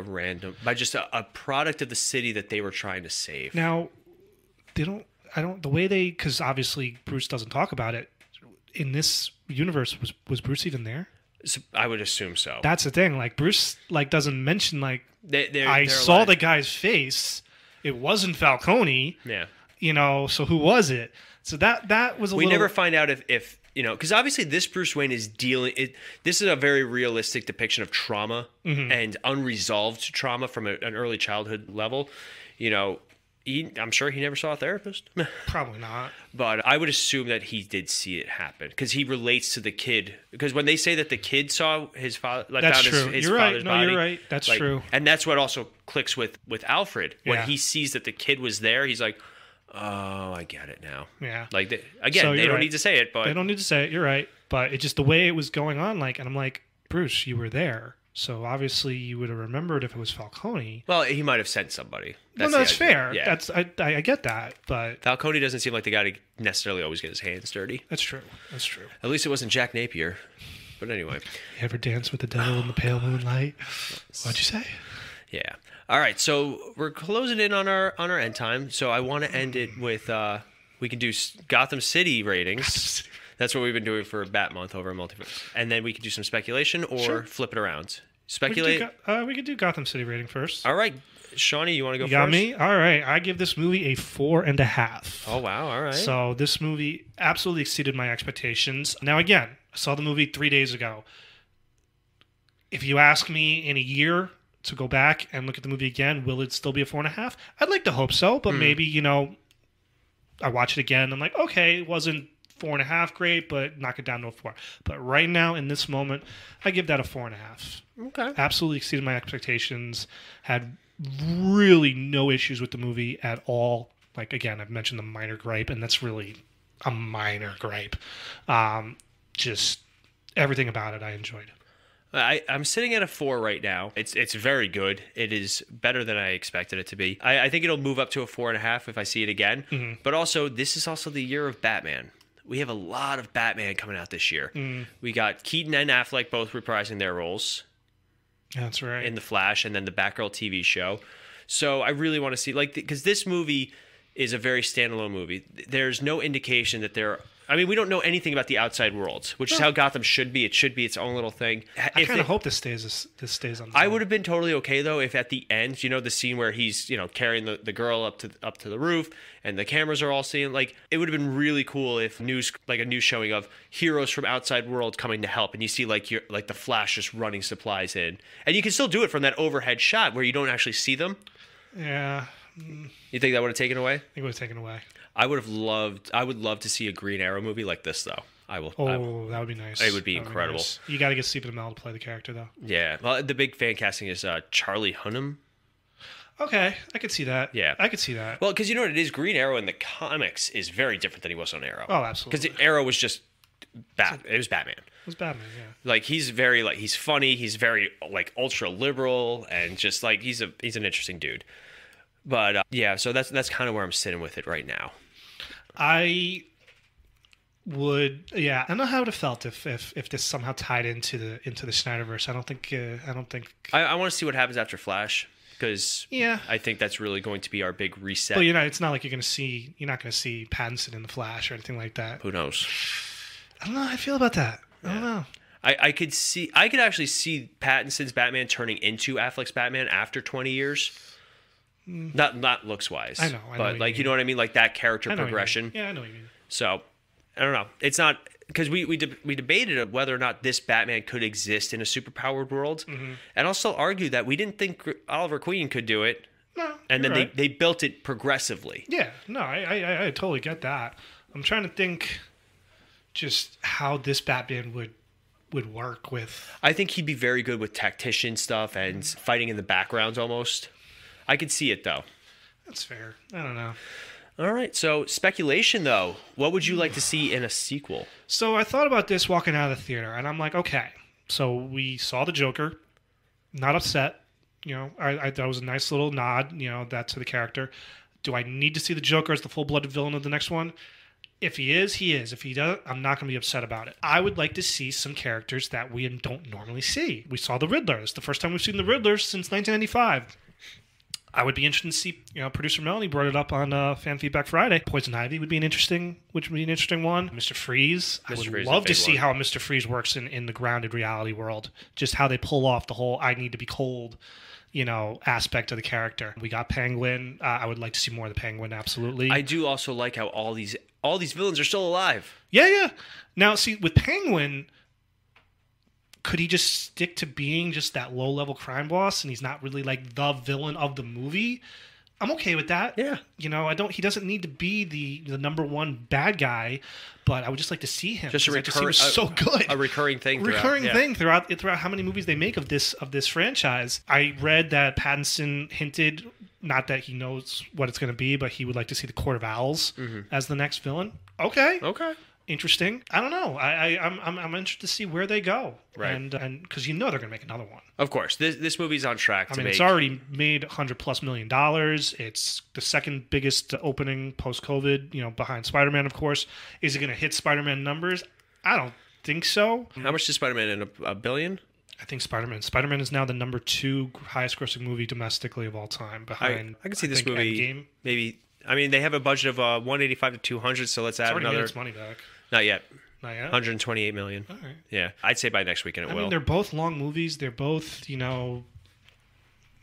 Speaker 1: just a product of the city that they were trying to save.
Speaker 11: Now, because obviously Bruce doesn't talk about it. In this universe, was Bruce even there?
Speaker 1: So I would assume so.
Speaker 11: That's the thing. Like Bruce, doesn't mention
Speaker 1: they're
Speaker 11: saw
Speaker 1: alive.
Speaker 11: the guy's face. It wasn't Falcone.
Speaker 1: Yeah.
Speaker 11: So who was it? So that was
Speaker 1: we never find out if because obviously this Bruce Wayne is this is a very realistic depiction of trauma and unresolved trauma from an early childhood level. I'm sure he never saw a therapist.
Speaker 11: Probably not.
Speaker 1: But I would assume that he did see it happen because he relates to the kid. Because when they say that the kid saw his father,
Speaker 11: that's true.
Speaker 1: his
Speaker 11: you're
Speaker 1: father's
Speaker 11: right. No,
Speaker 1: body,
Speaker 11: you're right. That's true.
Speaker 1: And that's what also clicks with Alfred when
Speaker 11: Yeah.
Speaker 1: he sees that the kid was there. He's like, "Oh, I get it now."
Speaker 11: Yeah.
Speaker 1: They
Speaker 11: So
Speaker 1: don't
Speaker 11: right.
Speaker 1: need to say it, but
Speaker 11: They don't need to say it. You're right. But it's just the way it was going on. And I'm like, Bruce, you were there. So obviously you would have remembered if it was Falcone.
Speaker 1: Well, he might have sent somebody.
Speaker 11: That's fair.
Speaker 1: Yeah.
Speaker 11: I get that, but
Speaker 1: Falcone doesn't seem like the guy to necessarily always get his hands dirty.
Speaker 11: That's true.
Speaker 1: At least it wasn't Jack Napier. But anyway.
Speaker 11: You ever dance with the devil in the pale moonlight? What'd you say?
Speaker 1: Yeah. All right. So we're closing in on our end time. So I want to end it with we can do Gotham City ratings. That's what we've been doing for Bat Month over a multiverse. And then we can do some speculation or flip it around. Speculate.
Speaker 11: We could do Gotham City rating first.
Speaker 1: All right. Shawnee, you want to go first?
Speaker 11: You got me? All right. I give this movie a 4.5.
Speaker 1: Oh, wow. All right.
Speaker 11: So this movie absolutely exceeded my expectations. Now, again, I saw the movie 3 days ago. If you ask me in a year to go back and look at the movie again, will it still be a 4.5? I'd like to hope so, but maybe, I watch it again. I'm like, okay, it wasn't 4.5 great, but knock it down to a 4. But right now, in this moment, I give that a 4.5.
Speaker 1: Okay.
Speaker 11: Absolutely exceeded my expectations. Had really no issues with the movie at all. Like, again, I've mentioned the minor gripe, and that's really a minor gripe. Just everything about it I enjoyed.
Speaker 1: I'm sitting at a 4 right now. It's very good. It is better than I expected it to be. I think it'll move up to a 4.5 if I see it again. Mm-hmm. But also, this is also the year of Batman. We have a lot of Batman coming out this year. We got Keaton and Affleck both reprising their roles.
Speaker 11: That's right.
Speaker 1: In The Flash and then the Batgirl TV show. So I really want to see, because this movie is a very standalone movie. There's no indication that we don't know anything about the outside world, which is how Gotham should be. It should be its own little thing.
Speaker 11: I kind of hope this stays on.
Speaker 1: I would have been totally okay though if at the end, the scene where he's carrying the girl up to the roof and the cameras are all seeing. It would have been really cool if a news showing of heroes from outside world coming to help, and you see the Flash just running supplies in, and you can still do it from that overhead shot where you don't actually see them.
Speaker 11: Yeah.
Speaker 1: You think that would have taken away?
Speaker 11: I think it would have taken away.
Speaker 1: I would love to see a Green Arrow movie like this, though.
Speaker 11: That would be nice.
Speaker 1: It would be incredible.
Speaker 11: Nice. You got to get Stephen Amell to play the character, though.
Speaker 1: Yeah. Well, the big fan casting is Charlie Hunnam.
Speaker 11: Okay, I could see that.
Speaker 1: Yeah.
Speaker 11: I could see that.
Speaker 1: Well, because you know what it is? Green Arrow in the comics is very different than he was on Arrow.
Speaker 11: Oh, absolutely.
Speaker 1: Because Arrow was just it was Batman.
Speaker 11: It was Batman, yeah.
Speaker 1: He's very he's funny. He's very ultra liberal and just he's an interesting dude. But yeah, so that's kind of where I'm sitting with it right now.
Speaker 11: I don't know how it would have felt if this somehow tied into the Snyderverse. I don't think.
Speaker 1: I want to see what happens after Flash because I think that's really going to be our big reset.
Speaker 11: But it's not like you're not going to see Pattinson in the Flash or anything like that.
Speaker 1: Who knows? I
Speaker 11: don't know how I feel about that. I don't know.
Speaker 1: I could actually see Pattinson's Batman turning into Affleck's Batman after 20 years. Not looks wise.
Speaker 11: I know
Speaker 1: but you know what I mean, that character progression.
Speaker 11: Yeah, I know what you mean.
Speaker 1: So I don't know. It's not because we debated whether or not this Batman could exist in a superpowered world, and I'll still argue that we didn't think Oliver Queen could do it.
Speaker 11: No,
Speaker 1: and then they built it progressively.
Speaker 11: Yeah, no, I totally get that. I'm trying to think just how this Batman would work with.
Speaker 1: I think he'd be very good with tactician stuff and fighting in the backgrounds almost. I could see it though.
Speaker 11: That's fair. I don't know.
Speaker 1: All right. So speculation, though. What would you like to see in a sequel?
Speaker 11: So I thought about this walking out of the theater, and I'm like, okay. So we saw the Joker. Not upset. You know, I thought it was a nice little nod, you know, that to the character. Do I need to see the Joker as the full-blooded villain of the next one? If he is, he is. If he doesn't, I'm not going to be upset about it. I would like to see some characters that we don't normally see. We saw the Riddler. It's the first time we've seen the Riddler since 1995. I would be interested to see, you know, producer Melanie brought it up on Fan Feedback Friday. Poison Ivy would be an interesting one. Mr. Freeze. I would love to see how Mr. Freeze works in the grounded reality world. Just how they pull off the whole I need to be cold, you know, aspect of the character. We got Penguin. I would like to see more of the Penguin, absolutely.
Speaker 1: I do also like how all these villains are still alive.
Speaker 11: Yeah. Now, see, with Penguin, could he just stick to being just that low-level crime boss and he's not really like the villain of the movie? I'm okay with that.
Speaker 1: Yeah.
Speaker 11: You know, he doesn't need to be the number one bad guy, but I would just like to see him.
Speaker 1: Just
Speaker 11: so good.
Speaker 1: A recurring thing.
Speaker 11: Throughout how many movies they make of this franchise. I read that Pattinson hinted, not that he knows what it's going to be, but he would like to see the Court of Owls as the next villain. Okay. Interesting. I don't know. I'm interested to see where they go.
Speaker 1: Right.
Speaker 11: And because you know they're going to make another one.
Speaker 1: Of course. This movie's on track to make.
Speaker 11: It's already made $100+ million. It's the second biggest opening post-COVID, you know, behind Spider-Man, of course. Is it going to hit Spider-Man numbers? I don't think so.
Speaker 1: How much did Spider-Man end up? $1 billion?
Speaker 11: I think Spider-Man is now the number 2 highest-grossing movie domestically of all time. Behind,
Speaker 1: I can see this movie.
Speaker 11: Endgame.
Speaker 1: Maybe. I mean, they have a budget of 185 to 200, so let's add another.
Speaker 11: Made its money back.
Speaker 1: Not yet.
Speaker 11: 128
Speaker 1: million.
Speaker 11: All right.
Speaker 1: Yeah, I'd say by next weekend it will.
Speaker 11: I mean, they're both long movies. They're both, you know,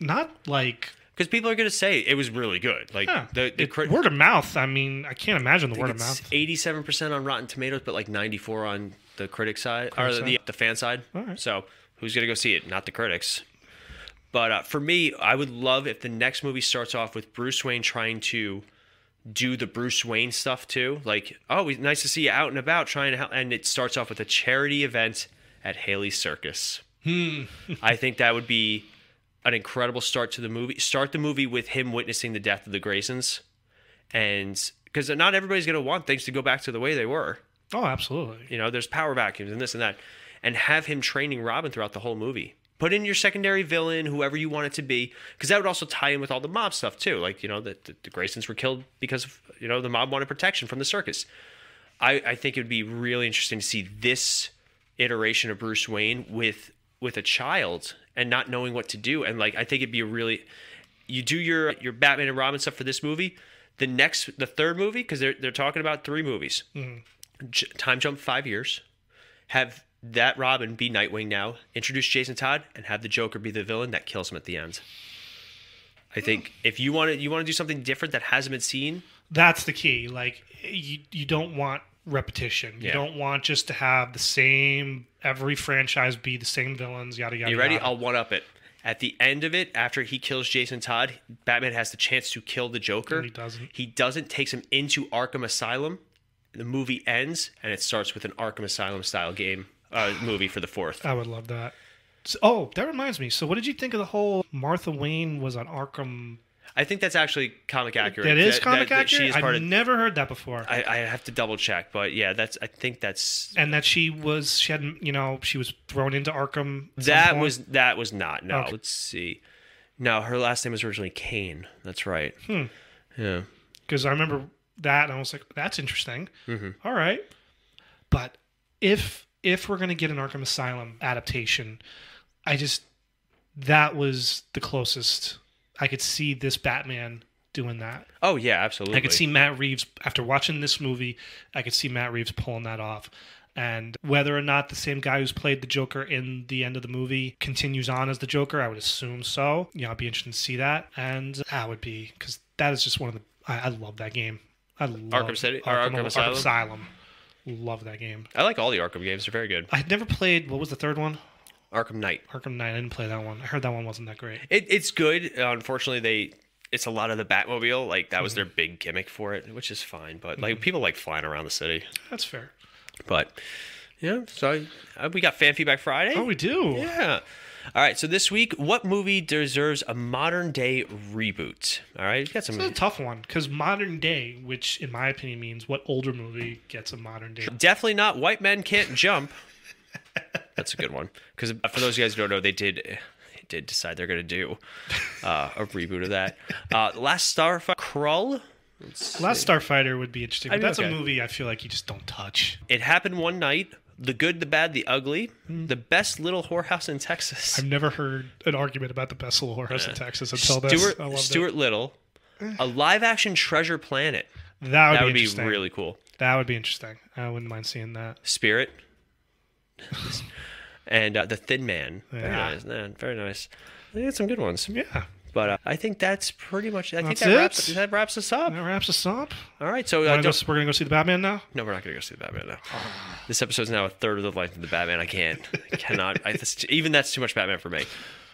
Speaker 11: not like.
Speaker 1: Because people are going to say it was really good. Like the
Speaker 11: word of mouth. I mean, I can't imagine the word of mouth.
Speaker 1: 87% on Rotten Tomatoes, but like 94 on the critic side or the fan side.
Speaker 11: All right.
Speaker 1: So who's going to go see it? Not the critics. But for me, I would love if the next movie starts off with Bruce Wayne trying to do the Bruce Wayne stuff too. Like, oh, nice to see you out and about trying to help. And it starts off with a charity event at Haley's Circus. I think that would be an incredible start to the movie. Start the movie with him witnessing the death of the Graysons. And because not everybody's going to want things to go back to the way they were.
Speaker 11: Oh, absolutely.
Speaker 1: You know, there's power vacuums and this and that. And have him training Robin throughout the whole movie. Put in your secondary villain, whoever you want it to be, because that would also tie in with all the mob stuff too. Like, you know, the Graysons were killed because of, you know, the mob wanted protection from the circus. I think it would be really interesting to see this iteration of Bruce Wayne with a child and not knowing what to do. And like, I think it'd be you do your Batman and Robin stuff for this movie. The third movie, because they're talking about 3 movies. Time jump 5 years. Have that Robin be Nightwing now, introduce Jason Todd, and have the Joker be the villain that kills him at the end. I think if you want to do something different that hasn't been seen,
Speaker 11: that's the key. Like you don't want repetition. You don't want just to have the same every franchise be the same villains. Yada yada.
Speaker 1: You ready?
Speaker 11: Yada.
Speaker 1: I'll one up it. At the end of it, after he kills Jason Todd, Batman has the chance to kill the Joker.
Speaker 11: And
Speaker 1: he doesn't. Takes him into Arkham Asylum. The movie ends, and it starts with an Arkham Asylum style game. Movie for the 4th.
Speaker 11: I would love that. So, that reminds me. So what did you think of the whole Martha Wayne was on Arkham?
Speaker 1: I think that's actually comic accurate.
Speaker 11: That is comic accurate? I've never heard that before.
Speaker 1: I have to double check, but yeah, I think that's...
Speaker 11: And that she was thrown into Arkham
Speaker 1: That was not. No,
Speaker 11: okay.
Speaker 1: Let's see. No, her last name was originally Kane. That's right. Yeah.
Speaker 11: Because I remember that, and I was like, that's interesting.
Speaker 1: Mm-hmm.
Speaker 11: All right. But if we're going to get an Arkham Asylum adaptation, that was the closest I could see this Batman doing that.
Speaker 1: Oh, yeah, absolutely.
Speaker 11: I could see Matt Reeves, after watching this movie, I could see Matt Reeves pulling that off. And whether or not the same guy who's played the Joker in the end of the movie continues on as the Joker, I would assume so. You know, I'd be interested to see that. And that would be, because that is just one of the, I love that game. I love
Speaker 1: Arkham City? Arkham
Speaker 11: Asylum. Love that game.
Speaker 1: I like all the Arkham games. They're very good.
Speaker 11: I'd never played, what was the third one?
Speaker 1: Arkham Knight.
Speaker 11: I didn't play that one. I heard that one wasn't that great.
Speaker 1: It's good. Unfortunately, it's a lot of the Batmobile. Like, that was their big gimmick for it, which is fine. But like people like flying around the city.
Speaker 11: That's fair.
Speaker 1: But yeah, so we got Fan Feedback Friday.
Speaker 11: Oh, we do.
Speaker 1: Yeah. All right, so this week, what movie deserves a modern day reboot? All right, we've got some.
Speaker 11: It's a tough one because modern day, which in my opinion means what older movie gets a modern day?
Speaker 1: Definitely not White Men Can't Jump. That's a good one because for those of you guys who don't know, they did decide they're going to do a reboot of that. Last Starfighter, Krull.
Speaker 11: Last Starfighter would be interesting, but that's
Speaker 1: okay.
Speaker 11: a movie I feel like you just don't touch.
Speaker 1: It Happened One Night. The Good, the Bad, the Ugly. The Best Little Whorehouse in Texas.
Speaker 11: I've never heard an argument about the best little whorehouse in Texas until this.
Speaker 1: Stuart Little. A live-action Treasure Planet.
Speaker 11: That would be
Speaker 1: really cool.
Speaker 11: That would be interesting. I wouldn't mind seeing that.
Speaker 1: Spirit. And The Thin Man.
Speaker 11: Yeah.
Speaker 1: Very nice, man. Very nice. I think it's some good ones.
Speaker 11: Yeah.
Speaker 1: But I think that's pretty much. I think
Speaker 11: That's
Speaker 1: that wraps us up.
Speaker 11: That wraps us up.
Speaker 1: All right, so
Speaker 11: we're gonna go see the Batman now.
Speaker 1: No, we're not gonna go see the Batman now. This episode's now a third of the length of the Batman. I cannot. Even that's too much Batman for me.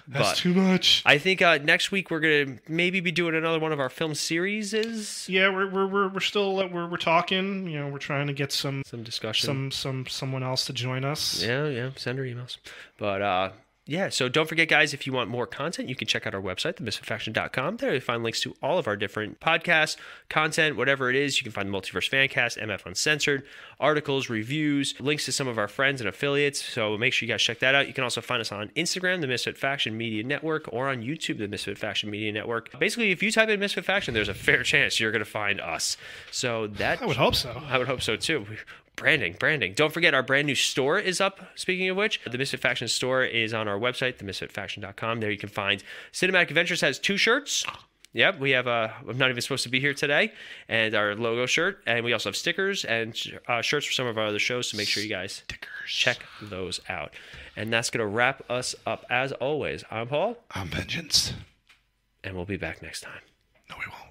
Speaker 11: That's too much.
Speaker 1: I think next week we're gonna maybe be doing another one of our film series.
Speaker 11: Yeah, we're still we're talking. You know, we're trying to get some
Speaker 1: discussion,
Speaker 11: someone else to join us.
Speaker 1: Yeah. Send her emails, but. Yeah, so don't forget, guys, if you want more content, you can check out our website, themisfitfaction.com. There you'll find links to all of our different podcasts, content, whatever it is. You can find the Multiverse Fancast, MF Uncensored, articles, reviews, links to some of our friends and affiliates. So make sure you guys check that out. You can also find us on Instagram, the Misfit Faction Media Network, or on YouTube, the Misfit Faction Media Network. Basically, if you type in Misfit Faction, there's a fair chance you're going to find us. So that
Speaker 11: I would hope so.
Speaker 1: I would hope so, too. Branding. Don't forget, our brand new store is up, speaking of which. The Misfit Faction store is on our website, themisfitfaction.com. There you can find Cinematic Adventures has 2 shirts. Yep, we have I'm not even supposed to be here today, and our logo shirt, and we also have stickers and shirts for some of our other shows, so make sure you guys check those out. And that's going to wrap us up. As always, I'm Paul.
Speaker 11: I'm Vengeance.
Speaker 1: And we'll be back next time.
Speaker 11: No, we won't.